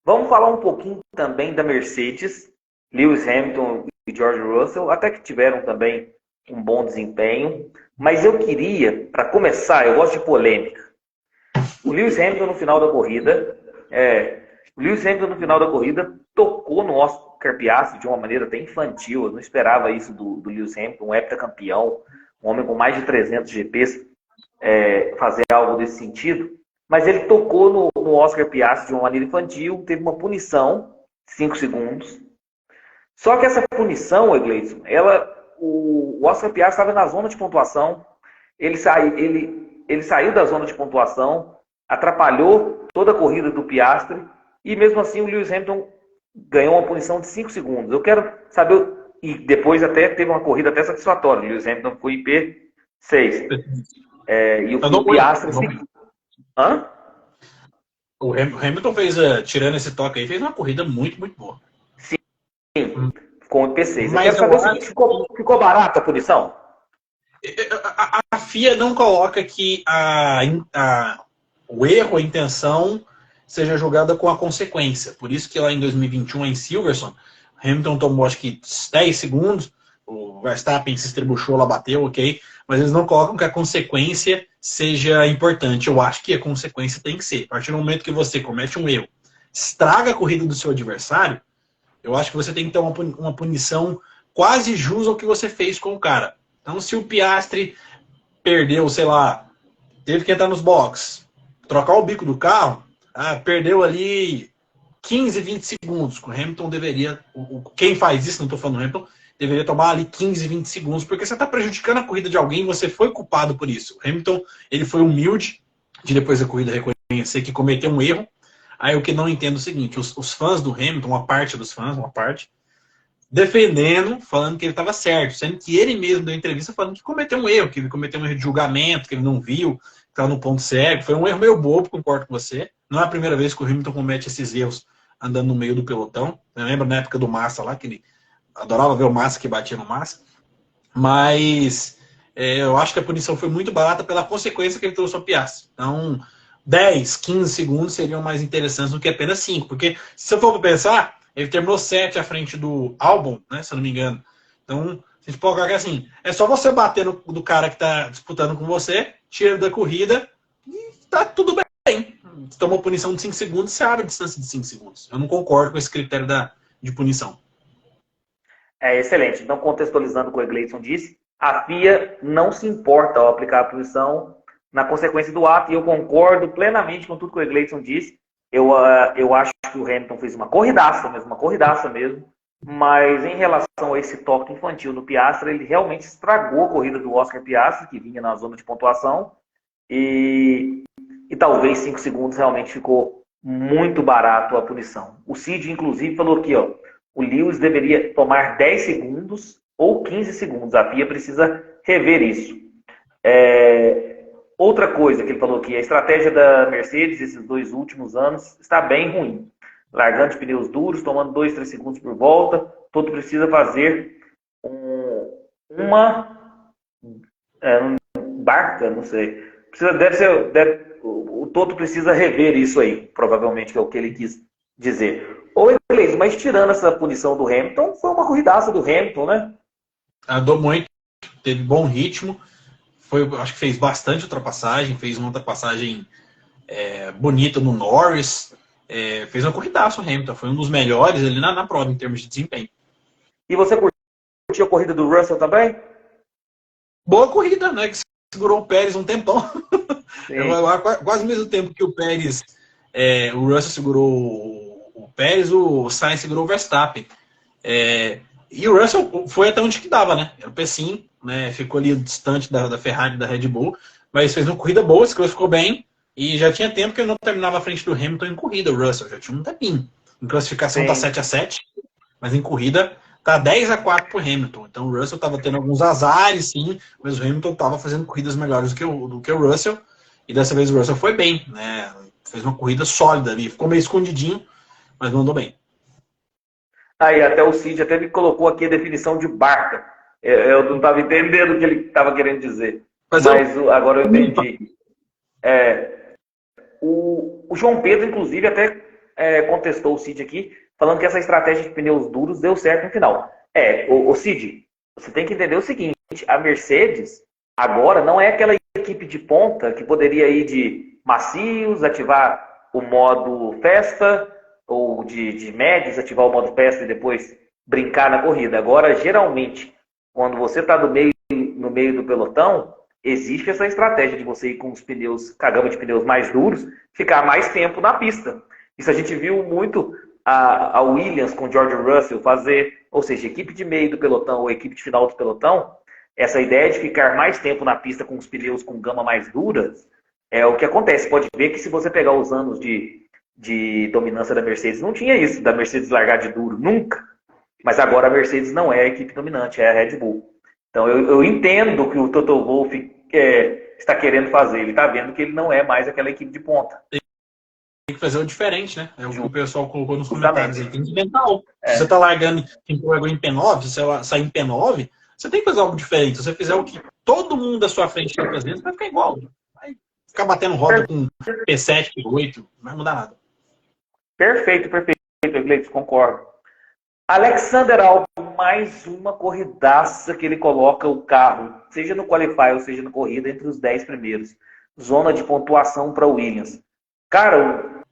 S1: Vamos falar um pouquinho também da Mercedes. Lewis Hamilton e George Russell até que tiveram também um bom desempenho. Mas eu queria, para começar, eu gosto de polêmica. O Lewis Hamilton no final da corrida, tocou no Oscar Piastri de uma maneira até infantil. Eu não esperava isso do Lewis Hamilton, um heptacampeão, um homem com mais de 300 GPs, fazer algo desse sentido. Mas ele tocou no Oscar Piastri de uma maneira infantil, teve uma punição, 5 segundos. Só que essa punição, Egleison, o Oscar Piastri estava na zona de pontuação, ele saiu da zona de pontuação, atrapalhou toda a corrida do Piastri, e mesmo assim o Lewis Hamilton ganhou uma punição de 5 segundos. Eu quero saber, e depois até teve uma corrida até satisfatória, o Lewis Hamilton foi em P6. E o Piastri... Hã?
S2: O Hamilton fez, tirando esse toque aí, fez uma corrida muito, muito boa.
S1: Sim, com o P6. Mas eu quero saber o seguinte, ficou barata a punição?
S2: A FIA não coloca que o erro, a intenção, seja julgada com a consequência. Por isso que lá em 2021, em Silverstone, Hamilton tomou acho que 10 segundos, o Verstappen se estribuchou lá, bateu, ok, mas eles não colocam que a consequência seja importante. Eu acho que a consequência tem que ser. A partir do momento que você comete um erro, estraga a corrida do seu adversário, eu acho que você tem que ter uma punição quase jus ao que você fez com o cara. Então, se o Piastri perdeu, sei lá, teve que entrar nos boxes, trocar o bico do carro, perdeu ali 15, 20 segundos. O Hamilton deveria... Quem faz isso, não estou falando do Hamilton, deveria tomar ali 15, 20 segundos, porque você está prejudicando a corrida de alguém e você foi culpado por isso. O Hamilton, ele foi humilde de depois da corrida reconhecer que cometeu um erro. Aí o que não entendo é o seguinte, os fãs do Hamilton, uma parte dos fãs, defendendo, falando que ele estava certo, sendo que ele mesmo deu entrevista falando que cometeu um erro, que ele cometeu um erro de julgamento, que ele não viu, que estava no ponto cego. Foi um erro meio bobo, concordo com você. Não é a primeira vez que o Hamilton comete esses erros andando no meio do pelotão. Eu lembro na época do Massa lá, que ele adorava ver o Massa que batia no Massa. Mas eu acho que a punição foi muito barata pela consequência que ele trouxe ao Piastri. Então, 10, 15 segundos seriam mais interessantes do que apenas 5. Porque, se eu for pensar, ele terminou 7 à frente do Albon, né, se eu não me engano. Então, a gente pode colocar assim, é só você bater do cara que está disputando com você, tira ele da corrida e tá tudo bem. Você tomou punição de 5 segundos, você abre a distância de 5 segundos. Eu não concordo com esse critério de punição.
S1: Excelente. Então, contextualizando o que o Egleison disse, a FIA não se importa ao aplicar a punição na consequência do ato, e eu concordo plenamente com tudo que o Egleison disse. Eu acho que o Hamilton fez uma corridaça mesmo, mas em relação a esse toque infantil no Piastri, ele realmente estragou a corrida do Oscar Piastri, que vinha na zona de pontuação, e talvez 5 segundos realmente ficou muito barato a punição. O Cid, inclusive, falou que o Lewis deveria tomar 10 segundos ou 15 segundos. A FIA precisa rever isso. Outra coisa que ele falou que a estratégia da Mercedes esses 2 últimos anos está bem ruim. Largando de pneus duros, tomando 2, 3 segundos por volta. Todo precisa fazer uma barca, não sei. O Toto precisa rever isso aí, provavelmente, que é o que ele quis dizer. Mas tirando essa punição do Hamilton, foi uma corridaça do Hamilton, né?
S2: Andou muito, teve bom ritmo. Acho que fez bastante ultrapassagem, fez uma ultrapassagem bonita no Norris, fez uma corridaça o Hamilton, foi um dos melhores ali na prova em termos de desempenho.
S1: E você curtiu a corrida do Russell também?
S2: Boa corrida, né? Que segurou o Pérez um tempão.
S1: Sim.
S2: Quase o mesmo tempo que o Pérez, o Russell segurou o Pérez, o Sainz segurou o Verstappen. E o Russell foi até onde que dava, né? Era o P5, né? Ficou ali distante da Ferrari e da Red Bull, mas fez uma corrida boa, se classificou bem, e já tinha tempo que ele não terminava à frente do Hamilton em corrida, o Russell, já tinha um tempinho. Em classificação tá 7-7, mas em corrida tá 10-4 pro Hamilton. Então o Russell tava tendo alguns azares, sim, mas o Hamilton tava fazendo corridas melhores do que o Russell, e dessa vez o Russell foi bem, né? Fez uma corrida sólida ali, ficou meio escondidinho, mas mandou bem.
S1: Aí até o Cid até me colocou aqui a definição de barca. Eu não estava entendendo o que ele estava querendo dizer. Mas agora eu entendi. O João Pedro, inclusive, até contestou o Cid aqui, falando que essa estratégia de pneus duros deu certo no final. O Cid, você tem que entender o seguinte, a Mercedes agora não é aquela equipe de ponta que poderia ir de macios, ativar o modo festa, ou de médios, ativar o modo festa e depois brincar na corrida. Agora, geralmente, quando você está no meio do pelotão, existe essa estratégia de você ir com a gama de pneus mais duros, ficar mais tempo na pista. Isso a gente viu muito a Williams com George Russell fazer, ou seja, equipe de meio do pelotão ou equipe de final do pelotão, essa ideia de ficar mais tempo na pista com os pneus com gama mais duras, é o que acontece. Pode ver que se você pegar os anos de dominância da Mercedes, não tinha isso, da Mercedes largar de duro, nunca. Mas agora a Mercedes não é a equipe dominante, é a Red Bull. Então eu entendo que o Toto Wolff está querendo fazer. Ele está vendo que ele não é mais aquela equipe de ponta.
S2: Tem que fazer o diferente, né? É o que o pessoal colocou nos comentários. Ele tem que inventar algo. Se você está largando em P9, se você sair em P9, você tem que fazer algo diferente. Se você fizer o que todo mundo da sua frente está fazendo, você vai ficar igual. Vai ficar batendo roda com P7, P8, não vai mudar nada.
S1: Perfeito, Gleice, concordo. Alexander Albon, mais uma corridaça que ele coloca o carro, seja no Qualify ou seja na corrida, entre os 10 primeiros. Zona de pontuação para o Williams. Cara,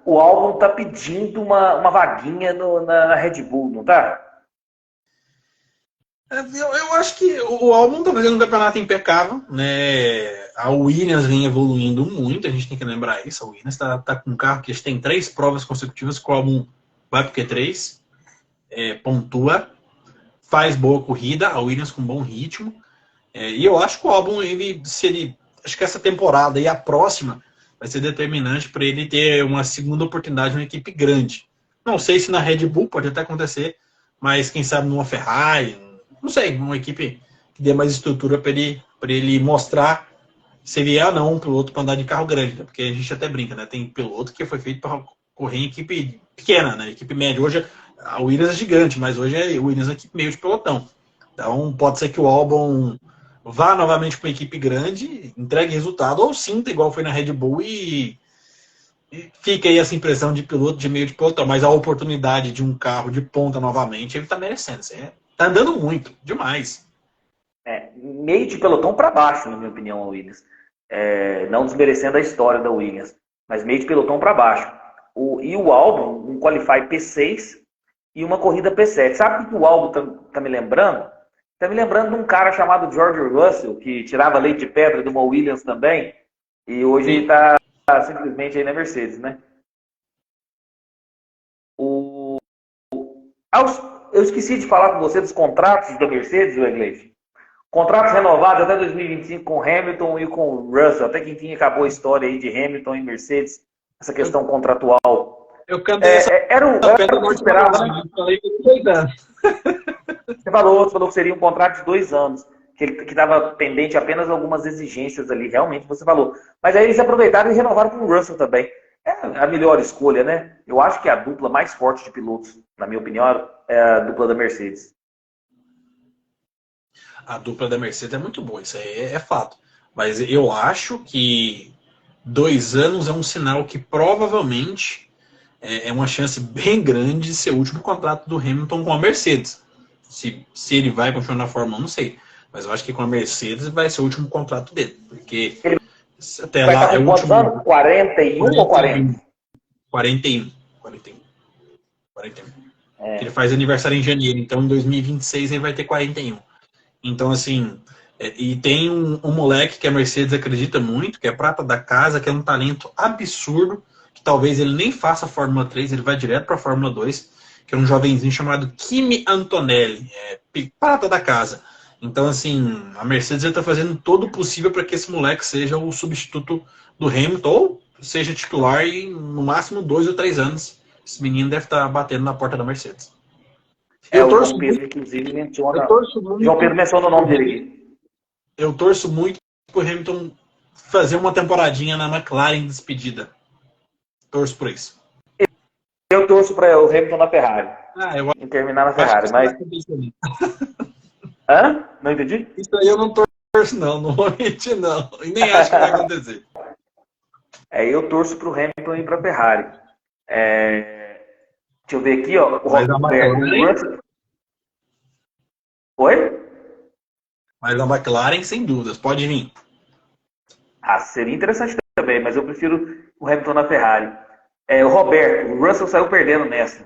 S1: o Albon tá pedindo uma vaguinha na Red Bull, não tá?
S2: Eu acho que o Albon tá fazendo um campeonato impecável, né? A Williams vem evoluindo muito, a gente tem que lembrar isso. A Williams tá com um carro que tem 3 provas consecutivas que o Albon vai pro Q3, pontua, faz boa corrida, a Williams com bom ritmo. E eu acho que o Albon, acho que essa temporada e a próxima vai ser determinante para ele ter uma segunda oportunidade numa equipe grande. Não sei se na Red Bull pode até acontecer, mas quem sabe numa Ferrari, não sei, uma equipe que dê mais estrutura para ele mostrar se ele é ou não um piloto para andar de carro grande, né? Porque a gente até brinca, né? Tem piloto que foi feito para correr em equipe pequena, né? Equipe média. Hoje a Williams é gigante, mas hoje a Williams é equipe meio de pelotão. Então pode ser que o Albon vá novamente para uma equipe grande, entregue resultado, ou sinta igual foi na Red Bull e fica aí essa impressão de piloto de meio de pelotão. Mas a oportunidade de um carro de ponta novamente, ele está merecendo. Tá andando muito, demais.
S1: Meio de pelotão para baixo, na minha opinião, a Williams. Não desmerecendo a história da Williams, mas meio de pelotão para baixo. E o Albon, um Qualify P6 e uma corrida P7. Sabe o que o Albon tá me lembrando? Tá me lembrando de um cara chamado George Russell, que tirava leite de pedra de uma Williams também, e hoje ele tá simplesmente aí na Mercedes, né? Eu esqueci de falar com você dos contratos da Mercedes, Iglesias. Contratos renovados até 2025 com Hamilton e com Russell. Até que enfim acabou a história aí de Hamilton e Mercedes, essa questão contratual.
S2: Eu cantei
S1: era o que esperava, né?
S2: Eu falei que 2 anos.
S1: Você falou que seria um contrato de 2 anos, que estava pendente apenas algumas exigências ali, realmente você falou. Mas aí eles aproveitaram e renovaram com o Russell também. É a melhor escolha, né? Eu acho que a dupla mais forte de pilotos, na minha opinião, é a dupla da Mercedes.
S2: A dupla da Mercedes é muito boa, isso aí é fato. Mas eu acho que 2 anos é um sinal que provavelmente é uma chance bem grande de ser o último contrato do Hamilton com a Mercedes. Se ele vai continuar na Fórmula 1, não sei. Mas eu acho que com a Mercedes vai ser o último contrato dele. Porque
S1: ele
S2: até
S1: vai
S2: lá
S1: estar com quantos anos? 41 ou 40?
S2: 41. Ele faz aniversário em janeiro, então em 2026 ele vai ter 41. Então, assim, e tem um moleque que a Mercedes acredita muito, que é prata da casa, que é um talento absurdo, que talvez ele nem faça a Fórmula 3, ele vai direto para a Fórmula 2, que é um jovenzinho chamado Kimi Antonelli, prata da casa. Então, assim, a Mercedes está fazendo todo o possível para que esse moleque seja o substituto do Hamilton, ou seja titular em, no máximo 2 ou 3 anos. Esse menino deve estar batendo na porta da Mercedes.
S1: O João Pedro, inclusive, menciona. João Pedro menciona o nome dele aqui.
S2: Eu torço muito pro Hamilton fazer uma temporadinha na McLaren despedida. Torço por isso.
S1: Eu torço para o Hamilton na Ferrari.
S2: Em
S1: terminar na Ferrari, mas. Hã? Não entendi?
S2: Isso aí eu não torço, não vou mentir, não. E nem acho que vai acontecer.
S1: Eu torço pro Hamilton ir pra Ferrari. Deixa eu ver aqui, ó. O Roberto. Oi?
S2: Mas a McLaren, sem dúvidas, pode vir.
S1: Seria interessante também, mas eu prefiro o Hamilton na Ferrari. O Roberto, o Russell saiu perdendo nessa.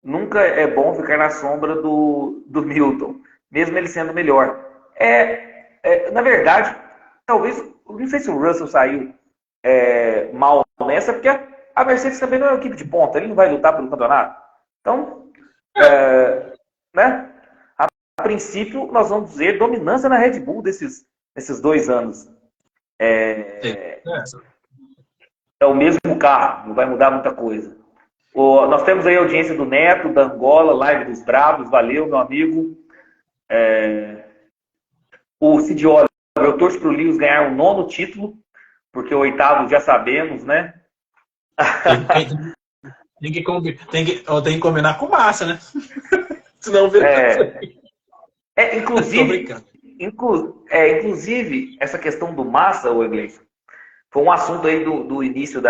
S1: Nunca é bom ficar na sombra do Milton, mesmo ele sendo melhor. Na verdade, talvez, não sei se o Russell saiu mal nessa, porque a Mercedes também não é uma equipe de ponta, ele não vai lutar pelo campeonato. Então, né? A princípio, nós vamos dizer dominância na Red Bull desses 2 anos. É o mesmo carro, não vai mudar muita coisa. Nós temos aí a audiência do Neto, da Angola, Live dos Bravos, valeu, meu amigo. O Cid Oliver, eu torço para o Lewis ganhar o 9º título, porque o 8º já sabemos, né?
S2: Tem que combinar com o Massa, né? Senão
S1: inclusive, essa questão do Massa, o Iglesias, foi um assunto aí do início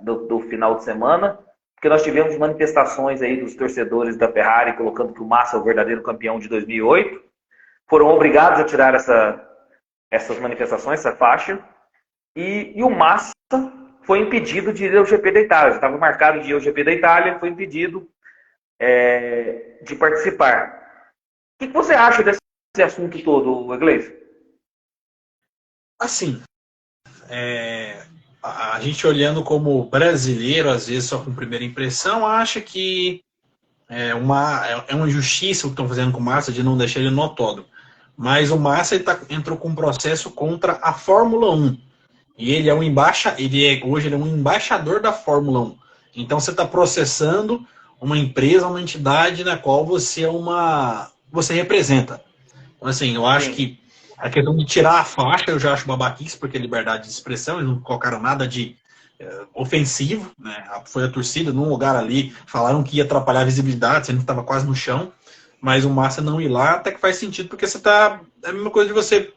S1: do final de semana, porque nós tivemos manifestações aí dos torcedores da Ferrari colocando que o Massa é o verdadeiro campeão de 2008. Foram obrigados a tirar essas manifestações, essa faixa, e o Massa foi impedido de ir ao GP da Itália. Já estava marcado de ir ao GP da Itália, foi impedido de participar. O que você acha desse assunto todo, Iglesias?
S2: Assim, a gente olhando como brasileiro, às vezes só com primeira impressão, acha que é uma injustiça o que estão fazendo com o Massa de não deixar ele no autódromo. Mas o Massa entrou com um processo contra a Fórmula 1. E ele é hoje ele é um embaixador da Fórmula 1. Então você está processando uma empresa, uma entidade na qual você representa. Então, assim, eu acho que a questão de tirar a faixa, eu já acho babaquice, porque é liberdade de expressão, eles não colocaram nada de ofensivo, né? Foi a torcida num lugar ali, falaram que ia atrapalhar a visibilidade, sendo que estava quase no chão, mas o Massa não ir lá até que faz sentido, porque você está... É a mesma coisa de você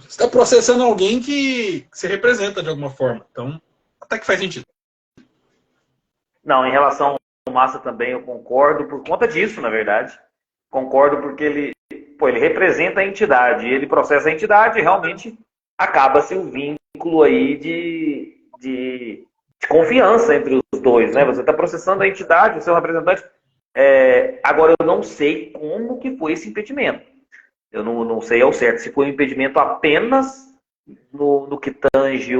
S2: está processando alguém que se representa de alguma forma, então até que faz sentido.
S1: Não, em relação ao Massa também eu concordo, por conta disso, na verdade. Concordo porque ele representa a entidade, ele processa a entidade e realmente acaba-se um vínculo aí de confiança entre os dois, né? Você está processando a entidade, o seu representante. Agora, eu não sei como que foi esse impedimento. Eu não sei ao certo se foi um impedimento apenas no que tange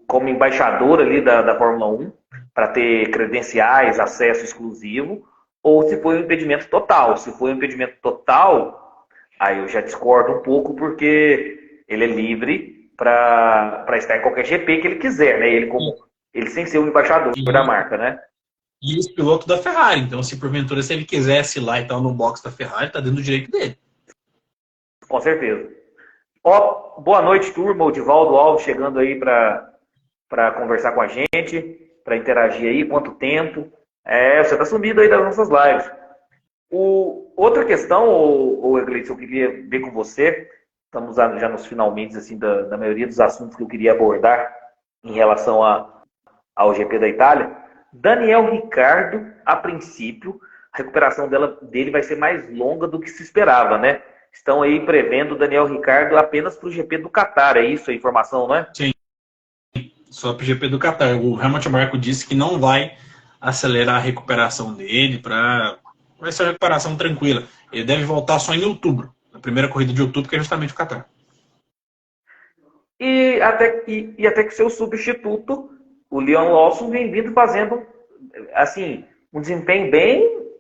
S1: como embaixador ali da Fórmula 1, para ter credenciais, acesso exclusivo, ou se foi um impedimento total. Se foi um impedimento total, aí eu já discordo um pouco, porque ele é livre para estar em qualquer GP que ele quiser, né? Ele sem ser o embaixador da marca, né?
S2: E esse piloto da Ferrari, então se porventura se ele quisesse ir lá e tal no box da Ferrari, tá dentro do direito dele.
S1: Com certeza. Boa noite, turma. O Divaldo Alves chegando aí para conversar com a gente, para interagir aí. Quanto tempo? Você tá sumido aí das nossas lives. Outra questão, o Iglesias, eu queria ver com você, estamos já nos finalmente assim, da maioria dos assuntos que eu queria abordar em relação ao GP da Itália. Daniel Ricciardo, a princípio, a recuperação dele vai ser mais longa do que se esperava, né? Estão aí prevendo o Daniel Ricciardo apenas para o GP do Qatar, é isso a informação, não é?
S2: Sim, só para o GP do Qatar. O Helmut Marko disse que não vai acelerar a recuperação dele, vai ser uma recuperação tranquila. Ele deve voltar só em outubro, na primeira corrida de outubro, que é justamente o Qatar.
S1: E até que seu substituto, o Leon Lawson, vem vindo fazendo assim, um desempenho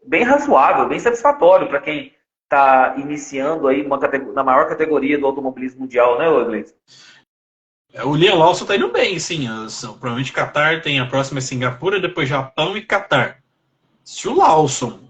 S1: bem razoável, bem satisfatório para quem está iniciando aí na maior categoria do automobilismo mundial, né, Iglesias?
S2: O Liam Lawson tá indo bem, sim. Provavelmente Qatar tem a próxima Singapura, depois Japão e Qatar. Se o Lawson,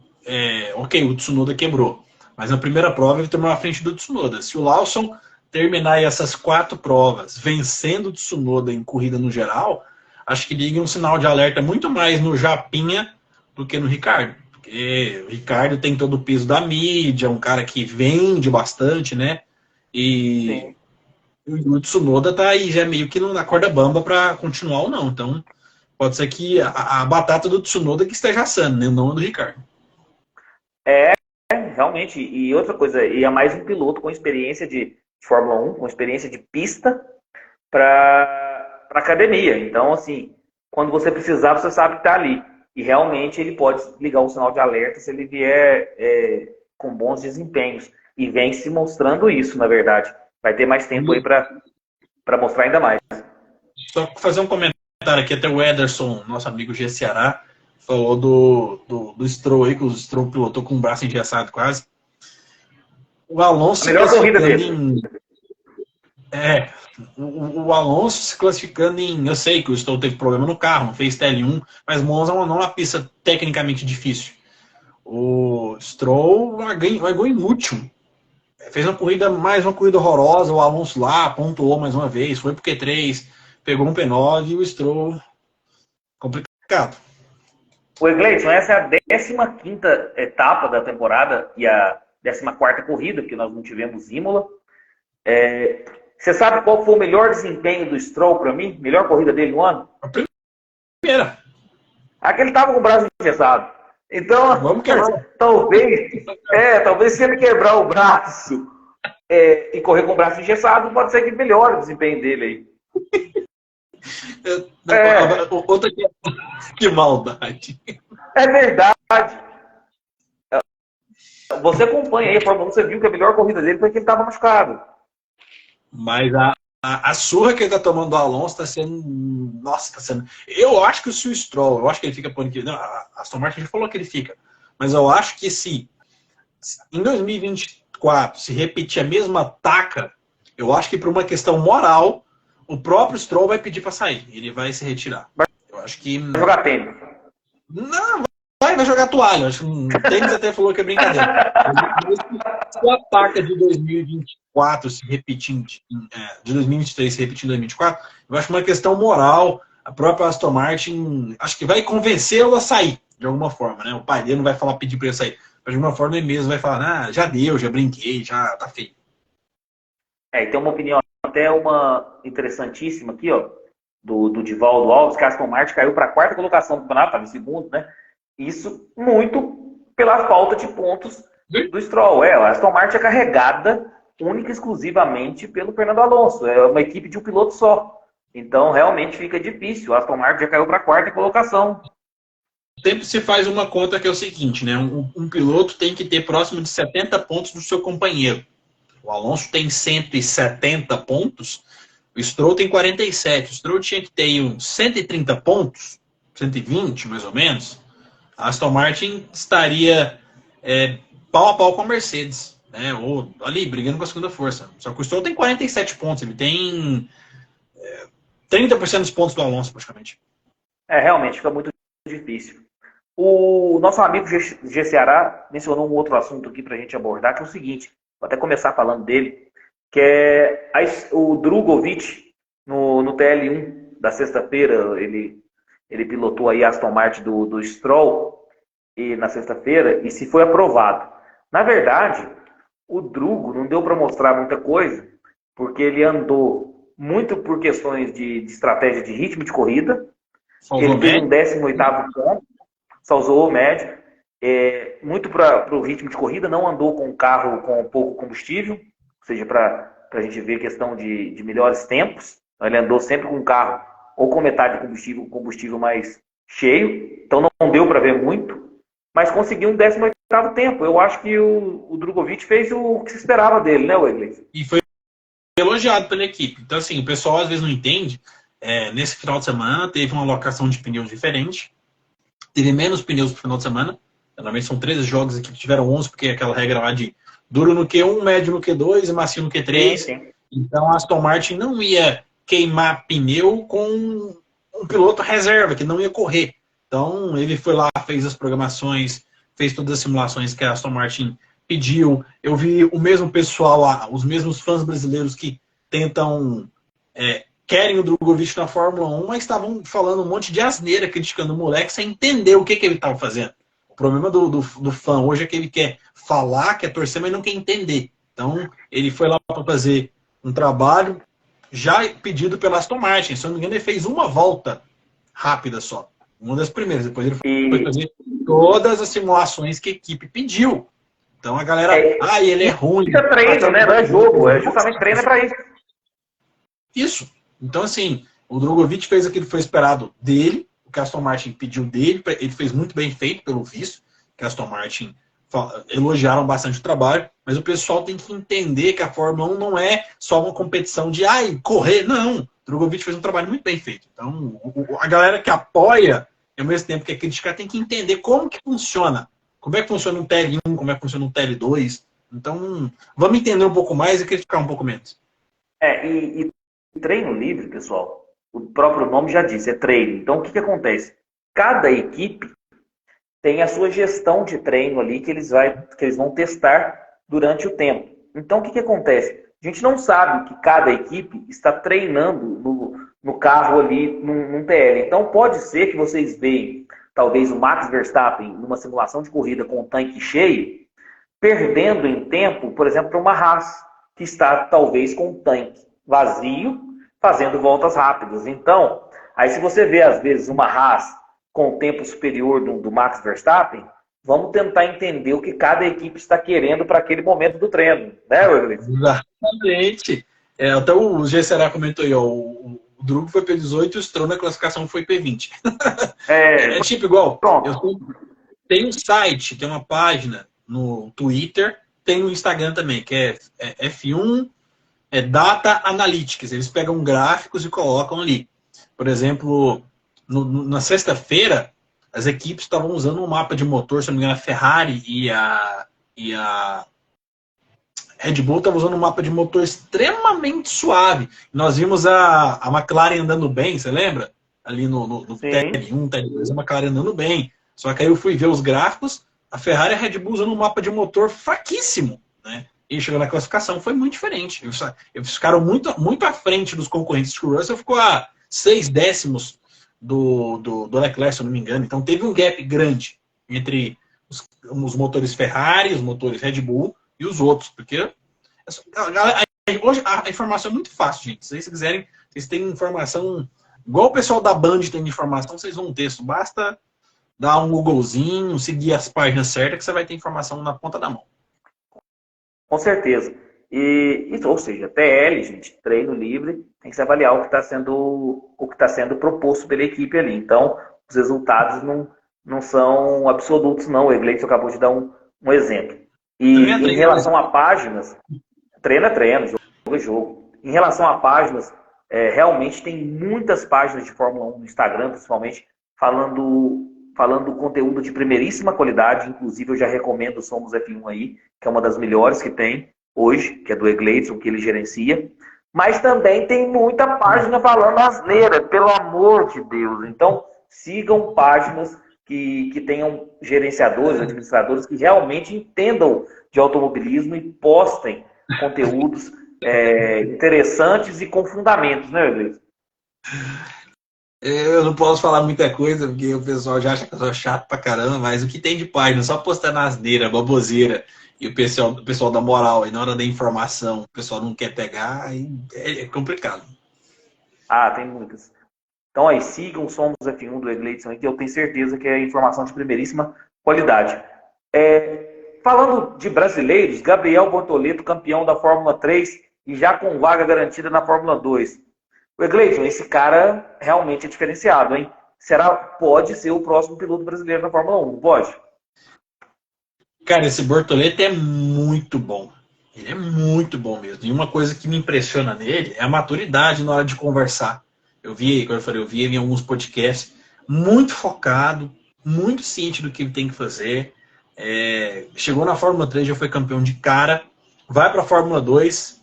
S2: ok, o Tsunoda quebrou, mas na primeira prova ele terminou à frente do Tsunoda. Se o Lawson terminar essas 4 provas vencendo o Tsunoda em corrida no geral, acho que liga um sinal de alerta muito mais no Japinha do que no Ricardo. Porque o Ricardo tem todo o peso da mídia, um cara que vende bastante, né? E
S1: Sim.
S2: o Tsunoda tá aí já meio que na corda bamba para continuar ou não. Então, pode ser que a batata do Tsunoda que esteja assando, né? Não a do Ricardo.
S1: Realmente. E outra coisa, e é mais um piloto com experiência de Fórmula 1, com experiência de pista para academia. Então, assim, quando você precisar, você sabe que está ali. E realmente ele pode ligar um sinal de alerta se ele vier com bons desempenhos. E vem se mostrando isso, na verdade. Vai ter mais tempo aí para mostrar ainda mais.
S2: Só fazer um comentário aqui, até o Ederson, nosso amigo G. Ceará, falou do Stroll aí, que o Stroll pilotou com o braço engessado quase. O Alonso
S1: A melhor corrida dele.
S2: O Alonso se classificando em. Eu sei que o Stroll teve problema no carro, não fez TL1, mas Monza não é uma pista tecnicamente difícil. O Stroll largou em último. Fez mais uma corrida horrorosa, o Alonso lá pontuou mais uma vez, foi pro Q3, pegou um P9 e o Stroll complicado.
S1: O Gleison, essa é a 15ª etapa da temporada e a 14ª corrida, porque nós não tivemos Imola. Você sabe qual foi o melhor desempenho do Stroll para mim? Melhor corrida dele no ano?
S2: A primeira.
S1: Aquele estava com o braço engessado. Então,
S2: Vamos quebrar.
S1: talvez se ele quebrar o braço e correr com o braço engessado, pode ser que melhore o desempenho dele aí.
S2: Outra que maldade.
S1: É verdade. Você acompanha aí a Fórmula 1, você viu que a melhor corrida dele foi que ele estava machucado.
S2: Mas a surra que ele tá tomando do Alonso tá sendo. Nossa, tá sendo. Eu acho que o Stroll, eu acho que ele fica por aqui. Não, a Aston Martin já falou que ele fica. Mas eu acho que se em 2024 se repetir a mesma taca, eu acho que por uma questão moral, o próprio Stroll vai pedir para sair. Ele vai se retirar. Eu acho que.
S1: Vai jogar tênis.
S2: Não, vai jogar toalha. Acho que o tênis até falou que é brincadeira. Se a taca de 2024 se repetindo, de 2023 se repetindo em 2024, eu acho uma questão moral. A própria Aston Martin, acho que vai convencê-lo a sair, de alguma forma, né? O pai dele não vai falar, pedir para ele sair. Mas de alguma forma ele mesmo vai falar, já deu, já brinquei, já tá feio.
S1: E tem uma opinião até uma interessantíssima aqui, ó, do Divaldo Alves, que a Aston Martin caiu para a 4ª colocação do campeonato, estava em segundo, né? Isso muito pela falta de pontos do Stroll. A Aston Martin é carregada única e exclusivamente pelo Fernando Alonso. É uma equipe de um piloto só. Então, realmente fica difícil. A Aston Martin já caiu para a 4ª colocação.
S2: Sempre se faz uma conta que é o seguinte, né? Um piloto tem que ter próximo de 70 pontos do seu companheiro. O Alonso tem 170 pontos, o Stroll tem 47. O Stroll tinha que ter uns 130 pontos, 120 mais ou menos. A Aston Martin estaria pau a pau com a Mercedes, né? Ou ali, brigando com a segunda força. Só que o Stroll tem 47 pontos, ele tem 30% dos pontos do Alonso, praticamente.
S1: Realmente, fica muito difícil. O nosso amigo G. Ceará mencionou um outro assunto aqui para a gente abordar, que é o seguinte, vou até começar falando dele, que é o Drugovich no TL1 da sexta-feira, ele pilotou aí a Aston Martin do Stroll na sexta-feira e se foi aprovado. Na verdade, o Drugo não deu para mostrar muita coisa, porque ele andou muito por questões de estratégia de ritmo de corrida. Ele teve um 18º ponto, só usou o médio. Muito para o ritmo de corrida, não andou com um carro com pouco combustível, ou seja, para a gente ver a questão de melhores tempos. Ele andou sempre com um carro ou com metade de combustível mais cheio, então não deu para ver muito, mas conseguiu um 18º tempo. Eu acho que o Drogovic fez o que se esperava dele, né, Wesley?
S2: E foi elogiado pela equipe. Então, assim, o pessoal às vezes não entende. Nesse final de semana teve uma alocação de pneus diferente. Teve menos pneus no final de semana. Geralmente são 13 jogos, a equipe tiveram 11, porque é aquela regra lá de duro no Q1, médio no Q2 e macio no Q3.
S1: Sim.
S2: Então a Aston Martin não ia queimar pneu com um piloto reserva, que não ia correr. Então ele foi lá, fez as programações, fez todas as simulações que a Aston Martin pediu. Eu vi o mesmo pessoal lá, os mesmos fãs brasileiros que tentam, querem o Drogovic na Fórmula 1, mas estavam falando um monte de asneira, criticando o moleque, sem entender o que ele estava fazendo. O problema do fã hoje é que ele quer falar, quer torcer, mas não quer entender. Então ele foi lá para fazer um trabalho já pedido pela Aston Martin. Se eu não me engano, ele fez uma volta rápida só. Uma das primeiras. Depois ele foi fazer todas as simulações que a equipe pediu. Então a galera, ele é ruim.
S1: Isso é treino, né? Não é jogo. É justamente treino para isso.
S2: Isso. Então, assim, o Drogovic fez aquilo que foi esperado dele, o que a Aston Martin pediu dele. Ele fez muito bem feito, pelo visto, que a Aston Martin elogiaram bastante o trabalho, mas o pessoal tem que entender que a Fórmula 1 não é só uma competição de correr. Não, o Drogovic fez um trabalho muito bem feito. Então, a galera que apoia, ao mesmo tempo que criticar, tem que entender como que funciona. Como é que funciona um TL1, como é que funciona um TL2. Então, vamos entender um pouco mais e criticar um pouco menos.
S1: E treino livre, pessoal, o próprio nome já disse, é treino. Então, o que acontece? Cada equipe tem a sua gestão de treino ali que eles vão testar durante o tempo. Então, o que acontece? A gente não sabe que cada equipe está treinando no carro ali, num TL. Então, pode ser que vocês vejam, talvez, o Max Verstappen numa simulação de corrida com o tanque cheio, perdendo em tempo, por exemplo, para uma Haas, que está, talvez, com o tanque vazio, fazendo voltas rápidas. Então, aí se você vê, às vezes, uma Haas com o tempo superior do Max Verstappen, vamos tentar entender o que cada equipe está querendo para aquele momento do treino, né, Wesley?
S2: Exatamente. Até o G. Será comentou aí, o Drugo foi P18 e o Stroll na classificação foi P20. É tipo igual. Tem um site, tem uma página no Twitter, tem no Instagram também, que é F1 Data Analytics. Eles pegam gráficos e colocam ali. Por exemplo, na sexta-feira, as equipes estavam usando um mapa de motor, se não me engano, a Ferrari e a Red Bull estavam usando um mapa de motor extremamente suave. Nós vimos a McLaren andando bem, você lembra? Ali no TL1, TL2, a McLaren andando bem. Só que aí eu fui ver os gráficos, a Ferrari e a Red Bull usando um mapa de motor fraquíssimo, né? E chegou na classificação, foi muito diferente. Eles ficaram muito à frente dos concorrentes. O Russell ficou a 6 décimos do Leclerc, se eu não me engano. Então teve um gap grande entre os motores Ferrari, os motores Red Bull e os outros. Porque hoje a informação é muito fácil, gente. Se vocês quiserem, vocês têm informação igual o pessoal da Band tem de informação, vocês vão ter. Basta dar um Googlezinho, seguir as páginas certas que você vai ter informação na ponta da mão.
S1: Com certeza. Ou seja, TL, gente, treino livre, tem que se avaliar o que está sendo proposto pela equipe ali. Então, os resultados não são absolutos, não. O Egleito acabou de dar um exemplo. E em relação a páginas, treino é treino, jogo é jogo. Em relação a páginas, realmente tem muitas páginas de Fórmula 1 no Instagram, principalmente, falando conteúdo de primeiríssima qualidade. Inclusive, eu já recomendo o Somos F1 aí, que é uma das melhores que tem hoje, que é do Egleison, que ele gerencia. Mas também tem muita página falando asneira, pelo amor de Deus. Então, sigam páginas que tenham gerenciadores, administradores que realmente entendam de automobilismo e postem conteúdos interessantes e com fundamentos, né, Egleison?
S2: Eu não posso falar muita coisa, porque o pessoal já acha que eu sou chato pra caramba, mas o que tem de página, só postar na asneira, baboseira, e o pessoal dá moral, e na hora da informação o pessoal não quer pegar, aí é complicado.
S1: Tem muitas. Então aí, sigam o Somos F1 do Egleison, que eu tenho certeza que é informação de primeiríssima qualidade. Falando de brasileiros, Gabriel Bortoleto, campeão da Fórmula 3 e já com vaga garantida na Fórmula 2. O Egleison, esse cara realmente é diferenciado, hein? pode ser o próximo piloto brasileiro na Fórmula 1, não pode?
S2: Cara, esse Bortoleto é muito bom. Ele é muito bom mesmo. E uma coisa que me impressiona nele é a maturidade na hora de conversar. Eu vi, como eu falei, eu vi ele em alguns podcasts, muito focado, muito ciente do que ele tem que fazer. Chegou na Fórmula 3, já foi campeão de cara, vai para a Fórmula 2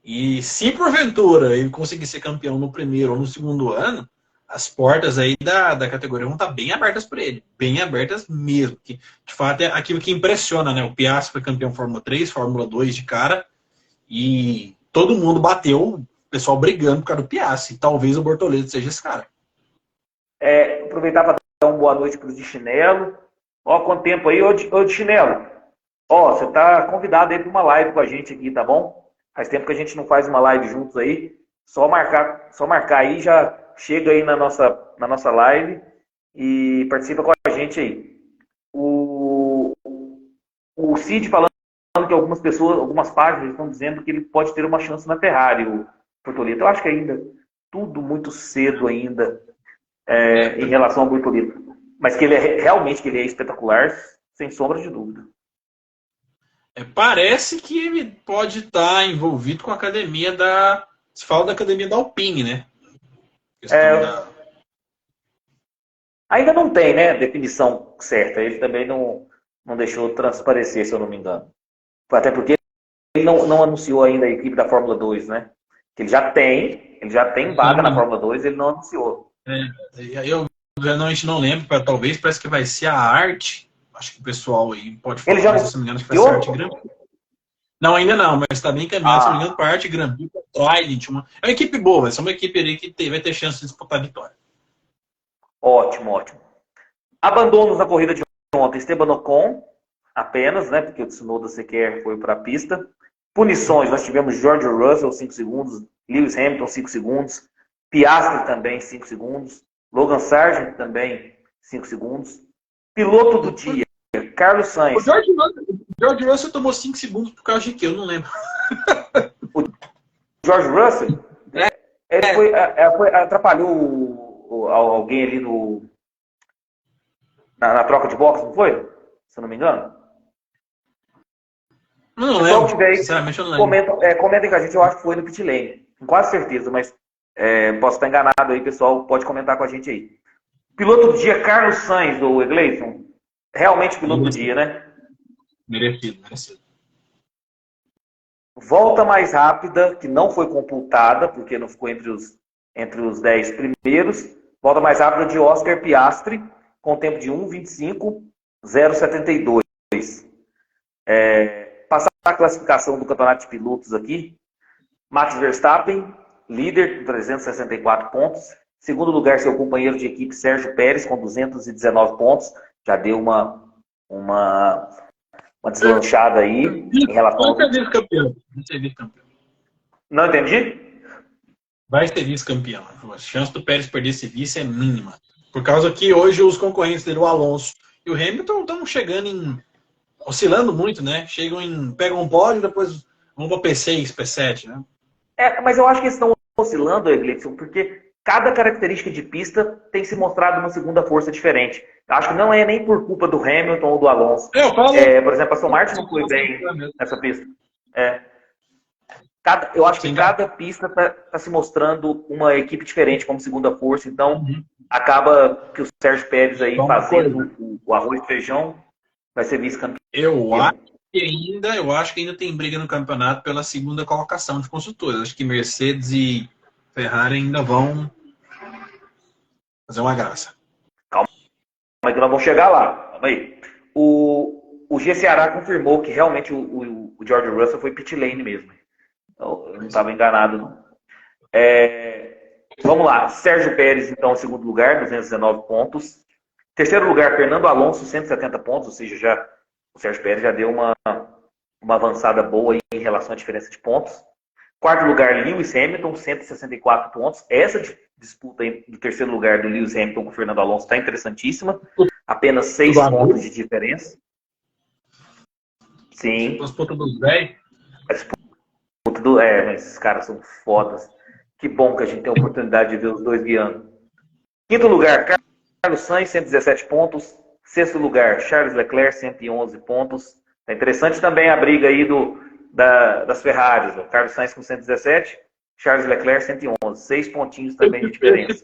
S2: e se porventura ele conseguir ser campeão no primeiro ou no segundo ano, as portas aí da categoria vão estar bem abertas para ele, bem abertas mesmo. Que, de fato, é aquilo que impressiona, né? O Piastri foi campeão Fórmula 3, Fórmula 2 de cara, e todo mundo bateu, o pessoal brigando por causa do Piastri. Talvez o Bortoleto seja esse cara.
S1: Aproveitar para dar uma boa noite para o de chinelo. Ó, quanto tempo aí, ô de chinelo. Ó, você tá convidado aí para uma live com a gente aqui, tá bom? Faz tempo que a gente não faz uma live juntos aí. Só marcar aí, já chega aí na nossa live e participa com a gente aí. O Cid falando que algumas páginas estão dizendo que ele pode ter uma chance na Ferrari, o Bortoleto. Eu acho que ainda tudo muito cedo ainda em relação ao Bortoleto. Mas que ele realmente que ele é espetacular, sem sombra de dúvida.
S2: Parece que ele pode estar envolvido com a academia se fala da academia da Alpine, né?
S1: Ainda não tem, né, definição certa. Ele também não deixou transparecer, se eu não me engano. Até porque ele não anunciou ainda a equipe da Fórmula 2, né? Que ele já tem vaga na Fórmula 2, ele não anunciou.
S2: Eu realmente não lembro, talvez parece que vai ser a Arte. Acho que o pessoal aí pode falar,
S1: ele já
S2: mas se não me engano, acho que vai ser a Arte Grand Prix. Não, ainda não, mas está bem encaminhado, se não me engano, para a Arte Grand Prix, Trident. É uma equipe boa, vai ser uma equipe ali que vai ter chance de disputar a vitória.
S1: Ótimo. Abandonos na corrida de ontem, Esteban Ocon, apenas, né? Porque o Tsunoda sequer foi para a pista. Punições, nós tivemos George Russell, 5 segundos, Lewis Hamilton, 5 segundos, Piastri também, 5 segundos, Logan Sargent também, 5 segundos. Piloto do dia, Carlos Sainz.
S2: O George Russell tomou 5 segundos por causa de quê? Eu não lembro.
S1: O George Russell? Ele atrapalhou alguém ali na troca de boxe, não foi? Se eu não me engano.
S2: Não lembro. Sinceramente, eu não lembro.
S1: Comentem com a gente, eu acho que foi no pit lane. Com quase certeza, mas posso estar enganado aí, pessoal. Pode comentar com a gente aí. Piloto do dia, Carlos Sainz, ou Egleison. Realmente piloto do dia, né?
S2: Merecido.
S1: Volta mais rápida, que não foi computada, porque não ficou entre os 10 primeiros. Volta mais rápida de Oscar Piastri, com tempo de 1:25:072. Passar a classificação do campeonato de pilotos aqui. Max Verstappen, líder com 364 pontos. Segundo lugar, seu companheiro de equipe, Sérgio Pérez, com 219 pontos. Já deu uma deslanchada aí em relação ao...
S2: Vai ser vice-campeão.
S1: Não entendi?
S2: Vai ser vice-campeão. A chance do Pérez perder esse vice é mínima. Por causa que hoje os concorrentes dele, o Alonso e o Hamilton, estão chegando oscilando muito, né? Pegam um pódio, depois vão para P6, P7, né?
S1: Mas eu acho que eles estão oscilando, Egleison, porque cada característica de pista tem se mostrado uma segunda força diferente. Acho que não é nem por culpa do Hamilton ou do Alonso. Por exemplo, a Aston Martin não foi bem nessa pista. Eu acho que cada pista está se mostrando uma equipe diferente como segunda força, então acaba que o Sérgio Pérez aí fazendo o arroz e feijão vai ser vice-campeão.
S2: Eu acho que ainda tem briga no campeonato pela segunda colocação de construtores. Acho que Mercedes e Ferrari ainda vão fazer uma graça.
S1: Calma aí que nós vamos chegar lá. Calma aí. O G Ceará confirmou que realmente o George Russell foi pit lane mesmo. Eu não estava enganado, não. Vamos lá. Sérgio Pérez, então, em segundo lugar, 219 pontos. Terceiro lugar, Fernando Alonso, 170 pontos, ou seja, o Sérgio Pérez já deu uma avançada boa em relação à diferença de pontos. Quarto lugar, Lewis Hamilton, 164 pontos. Essa disputa do terceiro lugar do Lewis Hamilton com o Fernando Alonso está interessantíssima. Apenas 6 pontos de diferença. Sim.
S2: A disputa dos 10.
S1: Mas esses caras são fodas. Que bom que a gente tem a oportunidade de ver os dois guiando. Quinto lugar, Carlos Sainz, 117 pontos. Sexto lugar, Charles Leclerc, 111 pontos. É interessante também a briga aí das Ferraris. O Carlos Sainz com 117, Charles Leclerc 111. 6 pontinhos também de diferença.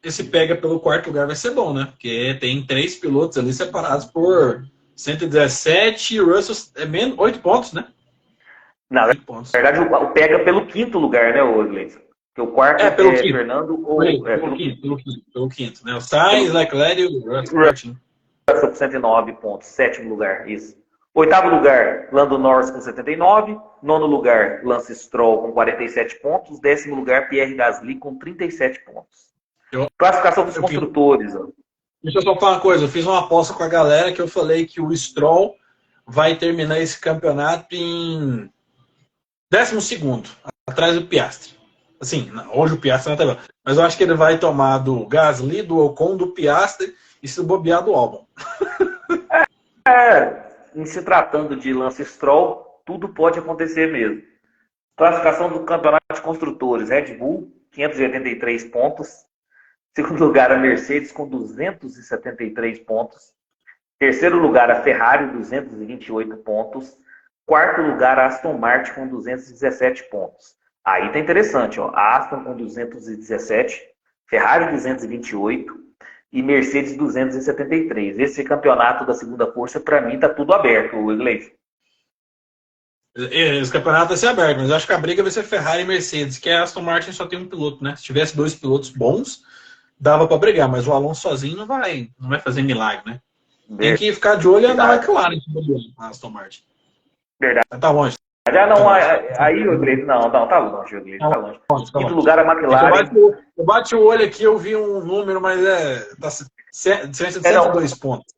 S2: Esse pega pelo quarto lugar vai ser bom, né? Porque tem 3 pilotos ali separados por 117 e o Russell é menos 8 pontos, né?
S1: Não, na verdade, o pega pelo quinto lugar, né, o Gleison? Porque o quarto é
S2: pelo quinto.
S1: Fernando ou...
S2: Pelo quinto, né? O Sainz, Leclerc e o Russell.
S1: Com 109 pontos. Sétimo lugar, isso. Oitavo lugar, Lando Norris com 79. Nono lugar, Lance Stroll com 47 pontos. Décimo lugar, Pierre Gasly com 37 pontos. Classificação dos construtores.
S2: Deixa eu só falar uma coisa. Eu fiz uma aposta com a galera que eu falei que o Stroll vai terminar esse campeonato em 12º, atrás do Piastri. Assim, hoje o Piastri não tá bom. Mas eu acho que ele vai tomar do Gasly, do Ocon, do Piastri e se bobear do Albon.
S1: Em se tratando de Lance Stroll, tudo pode acontecer mesmo. Classificação do campeonato de construtores. Red Bull, 583 pontos. Segundo lugar, a Mercedes com 273 pontos. Terceiro lugar, a Ferrari, 228 pontos. Quarto lugar, a Aston Martin com 217 pontos. Aí tá interessante, ó. A Aston com 217, Ferrari 228 e Mercedes 273. Esse campeonato da segunda força, para mim, tá tudo aberto, o Gleison.
S2: Esse campeonato vai ser aberto, mas eu acho que a briga vai ser Ferrari e Mercedes, que a Aston Martin só tem um piloto, né? Se tivesse 2 pilotos bons, dava para brigar, mas o Alonso sozinho não vai fazer milagre, né? Tem que ficar de olho na McLaren, na Aston Martin.
S1: Verdade.
S2: Tá longe.
S1: Já não, aí o Gleison, não, tá longe, o Gleison, tá longe. Quinto lugar, a McLaren.
S2: Eu bati o olho aqui, eu vi um número, mas tá cerca de 102 pontos.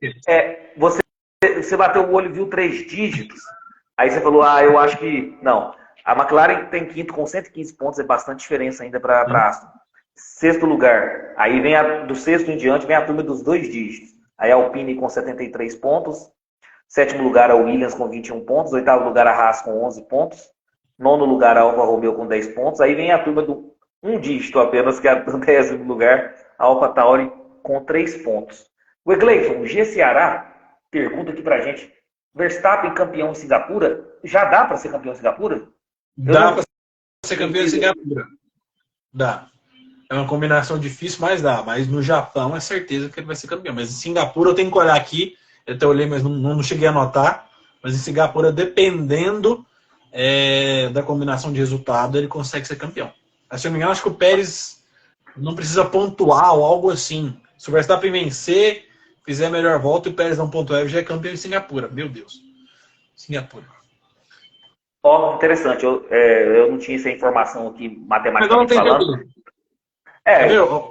S1: Você bateu o olho e viu 3 dígitos. Aí você falou, eu acho que... Não, a McLaren tem quinto com 115 pontos, é bastante diferença ainda para a Aston. Sexto lugar, aí vem do sexto em diante, vem a turma dos 2 dígitos. Aí a Alpine com 73 pontos. Sétimo lugar, a Williams com 21 pontos. Oitavo lugar, a Haas com 11 pontos. Nono lugar, a Alfa Romeo com 10 pontos. Aí vem a turma do um dígito apenas, que é o 10º lugar, a Alfa Tauri com 3 pontos. O Gleison, o G Ceará, pergunta aqui pra gente, Verstappen campeão em Singapura? Já dá para ser campeão em Singapura?
S2: Dá para ser campeão em Singapura. Dá. É uma combinação difícil, mas dá. Mas no Japão é certeza que ele vai ser campeão. Mas em Singapura eu tenho que olhar aqui. Eu até olhei, mas não cheguei a anotar. Mas em Singapura, dependendo da combinação de resultado, ele consegue ser campeão. Se eu não me engano, acho que o Pérez não precisa pontuar ou algo assim. Se o Verstappen vencer, fizer a melhor volta e o Pérez não pontuar, ele já é campeão em Singapura. Meu Deus. Singapura.
S1: Interessante. Eu não tinha essa informação aqui, matematicamente falando.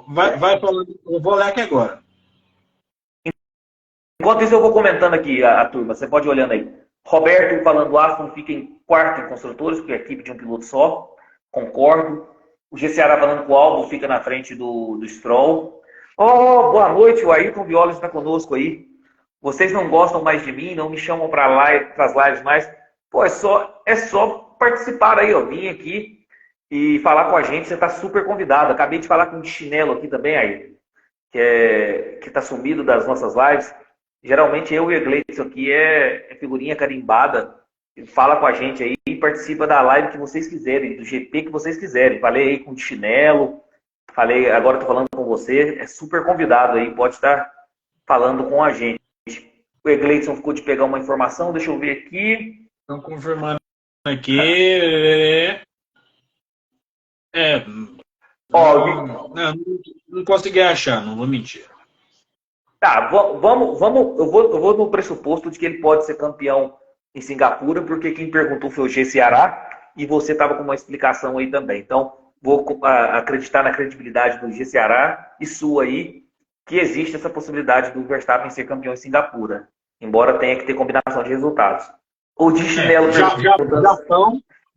S2: Vai falando. Eu vou olhar aqui agora.
S1: Enquanto isso, eu vou comentando aqui a turma. Você pode ir olhando aí. Roberto falando, Aston fica em quarto em construtores, porque é a equipe de um piloto só. Concordo. O G Ceará falando que o Albon fica na frente do Stroll. Boa noite, o Ayrton Viola está conosco aí. Vocês não gostam mais de mim, não me chamam para as lives mais. Pô, é só participar aí, ó. Vim aqui e falar com a gente. Você está super convidado. Acabei de falar com o de chinelo aqui também, aí, que está sumido das nossas lives. Geralmente eu e a Gleison aqui é figurinha carimbada. Fala com a gente aí e participa da live que vocês quiserem, do GP que vocês quiserem. Falei aí com o de chinelo. Falei, agora estou falando com você. É super convidado aí, pode estar falando com a gente. O Gleison ficou de pegar uma informação, deixa eu ver aqui.
S2: Estão confirmando aqui. Não consegui achar, não vou mentir.
S1: Tá, eu vou no pressuposto de que ele pode ser campeão em Singapura, porque quem perguntou foi o G Ceará e você estava com uma explicação aí também. Então, vou acreditar na credibilidade do G Ceará e sua aí, que existe essa possibilidade do Verstappen ser campeão em Singapura, embora tenha que ter combinação de resultados. O de chinelo...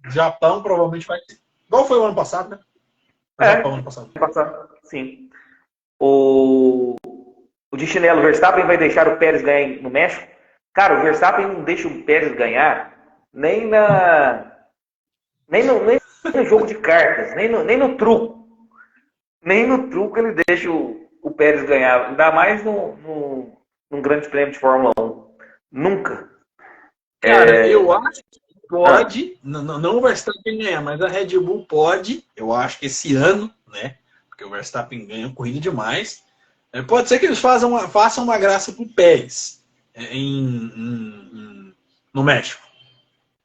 S2: Japão provavelmente vai ter. Igual foi o ano passado, né?
S1: Japão ano passado. Sim. O de chinelo, Verstappen vai deixar o Pérez ganhar no México? Cara, o Verstappen não deixa o Pérez ganhar nem no jogo de cartas, nem no truco. Nem no truco ele deixa o o Pérez ganhar, ainda mais num grande prêmio de Fórmula 1. Nunca.
S2: Cara, eu acho que pode, não o Verstappen ganhar, mas a Red Bull pode, eu acho que esse ano, né? Porque o Verstappen ganha corrida demais. Pode ser que eles façam uma graça pro Pérez no México.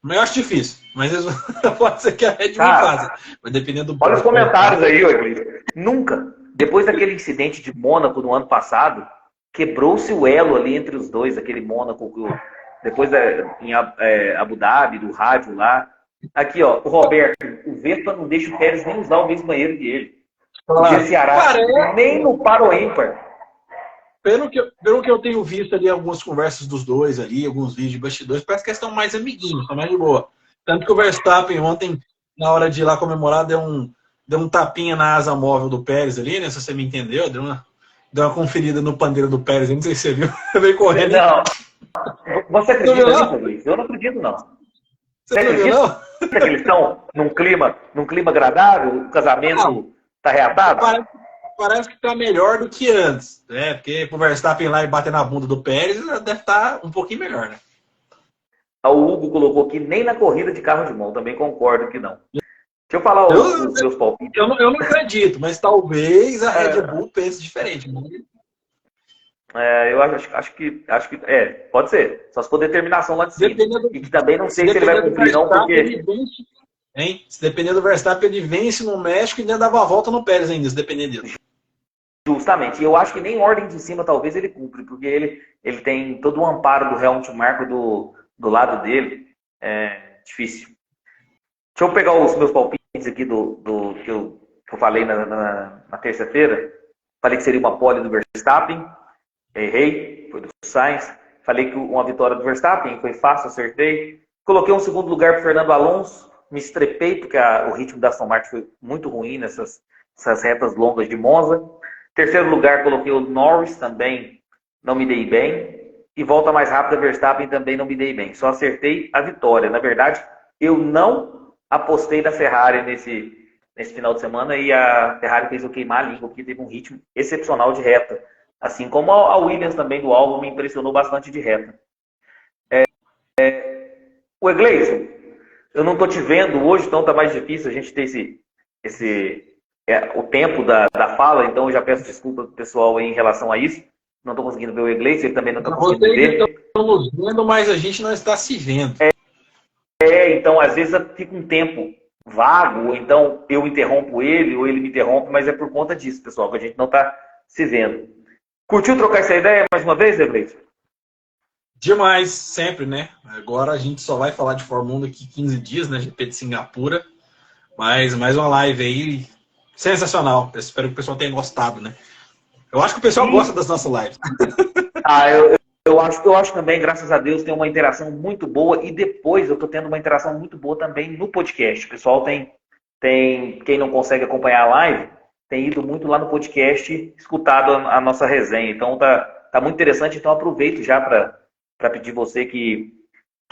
S2: Mas eu acho difícil. Mas pode ser que a Red Bull faça. Vai dependendo do.
S1: Olha os comentários aí, Wegley. Nunca. Depois daquele incidente de Mônaco no ano passado, quebrou-se o elo ali entre os dois, aquele Mônaco, depois em Abu Dhabi, do rádio lá. Aqui, ó, o Roberto, o Vespa não deixa o Pérez nem usar o mesmo banheiro que ele. O Ceará, nem no par ou ímpar.
S2: Pelo que eu tenho visto ali, algumas conversas dos dois ali, alguns vídeos de bastidores, parece que eles estão mais amiguinhos, estão mais de boa. Tanto que o Verstappen ontem, na hora de ir lá comemorar, deu um tapinha na asa móvel do Pérez ali, né? Se você me entendeu, deu uma conferida no pandeiro do Pérez, não sei se você viu, veio correndo.
S1: Não. Você acredita nisso, Luiz? Eu não acredito, não. Você acredita que eles estão num clima agradável, o casamento está reatado?
S2: Parece que está melhor do que antes, né? Porque pro Verstappen lá e bater na bunda do Pérez, deve estar um pouquinho melhor, né?
S1: O Hugo colocou aqui, nem na corrida de carro de mão, também concordo que não. Deixa eu falar os meus palpites.
S2: Eu não acredito, mas talvez a Red Bull pense diferente.
S1: Eu acho que pode ser. Só se for determinação lá de cima. E que também não sei se ele vai cumprir, não, porque...
S2: Se depender do Verstappen, ele vence no México e ainda dava a volta no Pérez ainda, se depender dele.
S1: Justamente. E eu acho que nem ordem de cima talvez ele cumpre, porque ele tem todo o amparo do Helmut Marko do lado dele. É difícil. Deixa eu pegar os meus palpites aqui do que eu falei na terça-feira. Falei que seria uma pole do Verstappen. Errei, foi do Sainz. Falei que uma vitória do Verstappen, foi fácil, acertei. Coloquei um segundo lugar para o Fernando Alonso. Me estrepei, porque o ritmo da Aston Martin foi muito ruim nessas retas longas de Monza. Terceiro lugar, coloquei o Norris, também não me dei bem. E volta mais rápida, Verstappen, também não me dei bem. Só acertei a vitória. Na verdade, eu não apostei na Ferrari nesse final de semana e a Ferrari fez eu queimar a língua, porque teve um ritmo excepcional de reta. Assim como a Williams também do Albon me impressionou bastante de reta. O Egleison, eu não estou te vendo hoje, então está mais difícil a gente ter o tempo da fala, então eu já peço desculpa pro pessoal em relação a isso. Não estou conseguindo ver o Egleison, ele também não está conseguindo ver.
S2: Estamos vendo, mas a gente não está se vendo.
S1: Então às vezes fica um tempo vago, ou então eu interrompo ele, ou ele me interrompe, mas é por conta disso, pessoal, que a gente não está se vendo. Curtiu trocar essa ideia mais uma vez, Egleison?
S2: Demais, sempre, né? Agora a gente só vai falar de Fórmula 1 daqui 15 dias, né? GP de Singapura. Mas mais uma live aí sensacional. Eu espero que o pessoal tenha gostado, né? Eu acho que o pessoal gosta das nossas lives.
S1: Eu acho também, graças a Deus, tem uma interação muito boa. E depois eu tô tendo uma interação muito boa também no podcast. O pessoal tem quem não consegue acompanhar a live, tem ido muito lá no podcast, escutado a nossa resenha. Então tá muito interessante. Então aproveito já para pedir você que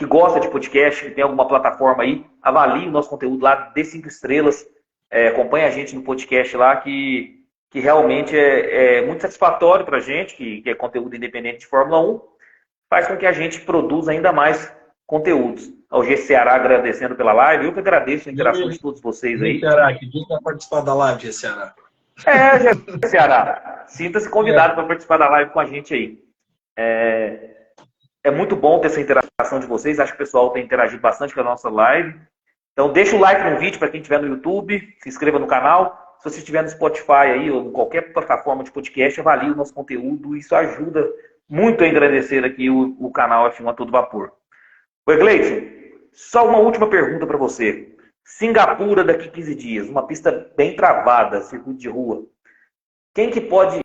S1: gosta de podcast, que tem alguma plataforma aí, avalie o nosso conteúdo lá, dê 5 estrelas, acompanhe a gente no podcast lá, que realmente é muito satisfatório para a gente, que é conteúdo independente de Fórmula 1, faz com que a gente produza ainda mais conteúdos. Ao G Ceará agradecendo pela live, eu que agradeço a interação de todos vocês aí.
S2: Ceará, que dia vai participar da live, G Ceará?
S1: G Ceará, sinta-se convidado para participar da live com a gente aí. É muito bom ter essa interação de vocês. Acho que o pessoal tem interagido bastante com a nossa live. Então, deixa o like no vídeo para quem estiver no YouTube. Se inscreva no canal. Se você estiver no Spotify aí, ou em qualquer plataforma de podcast, avalie o nosso conteúdo. Isso ajuda muito a engrandecer aqui o canal F1 a todo vapor. Oi, Gleison, só uma última pergunta para você. Singapura daqui 15 dias. Uma pista bem travada, circuito de rua. Quem que pode...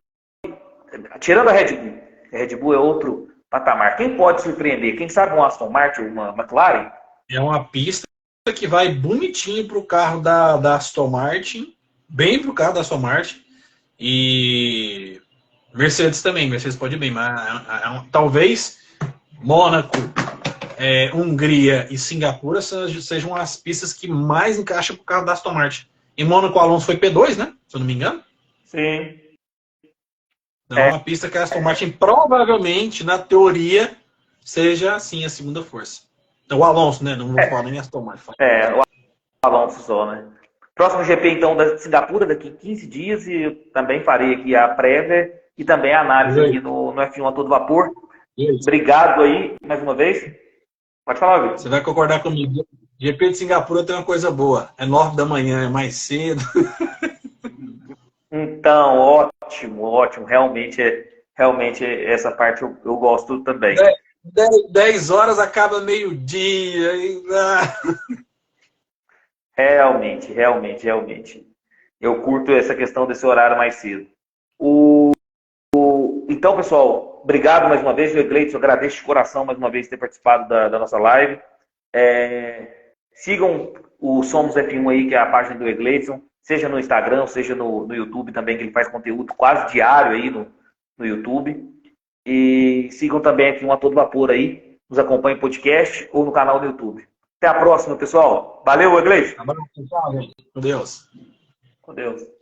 S1: Tirando a Red Bull. A Red Bull é outro patamar. Quem pode surpreender? Quem sabe um Aston Martin, uma McLaren?
S2: É uma pista que vai bonitinho para o carro da Aston Martin, bem para o carro da Aston Martin, e Mercedes também. Mercedes pode ir bem, mas talvez Mônaco, Hungria e Singapura sejam as pistas que mais encaixam para o carro da Aston Martin. Em Mônaco, o Alonso foi P2, né? Se eu não me engano.
S1: Sim.
S2: Então, é uma pista que a Aston Martin provavelmente, na teoria, seja, assim, a segunda força. Então, o Alonso, né? Não vou falar nem Aston Martin.
S1: O Alonso só, né? Próximo GP, então, da Singapura, daqui 15 dias, e eu também farei aqui a prévia e também a análise aqui no F1 a todo vapor. Obrigado aí, mais uma vez. Pode falar, Vitor.
S2: Você vai concordar comigo. GP de Singapura tem uma coisa boa. É 9 da manhã, é mais cedo.
S1: Então, ótimo, ótimo. Realmente essa parte eu gosto também.
S2: 10 horas acaba meio-dia.
S1: Realmente. Eu curto essa questão desse horário mais cedo. Então, pessoal, obrigado mais uma vez, Gleidson. Agradeço de coração mais uma vez ter participado da nossa live. Sigam o Somos F1 aí, que é a página do Gleidson, seja no Instagram, seja no YouTube também, que ele faz conteúdo quase diário aí no YouTube. E sigam também F1 a todo vapor aí. Nos acompanhem no podcast ou no canal do YouTube. Até a próxima, pessoal. Valeu, Gleidson.
S2: Abraço, tchau, gente. Com Deus.
S1: Com Deus.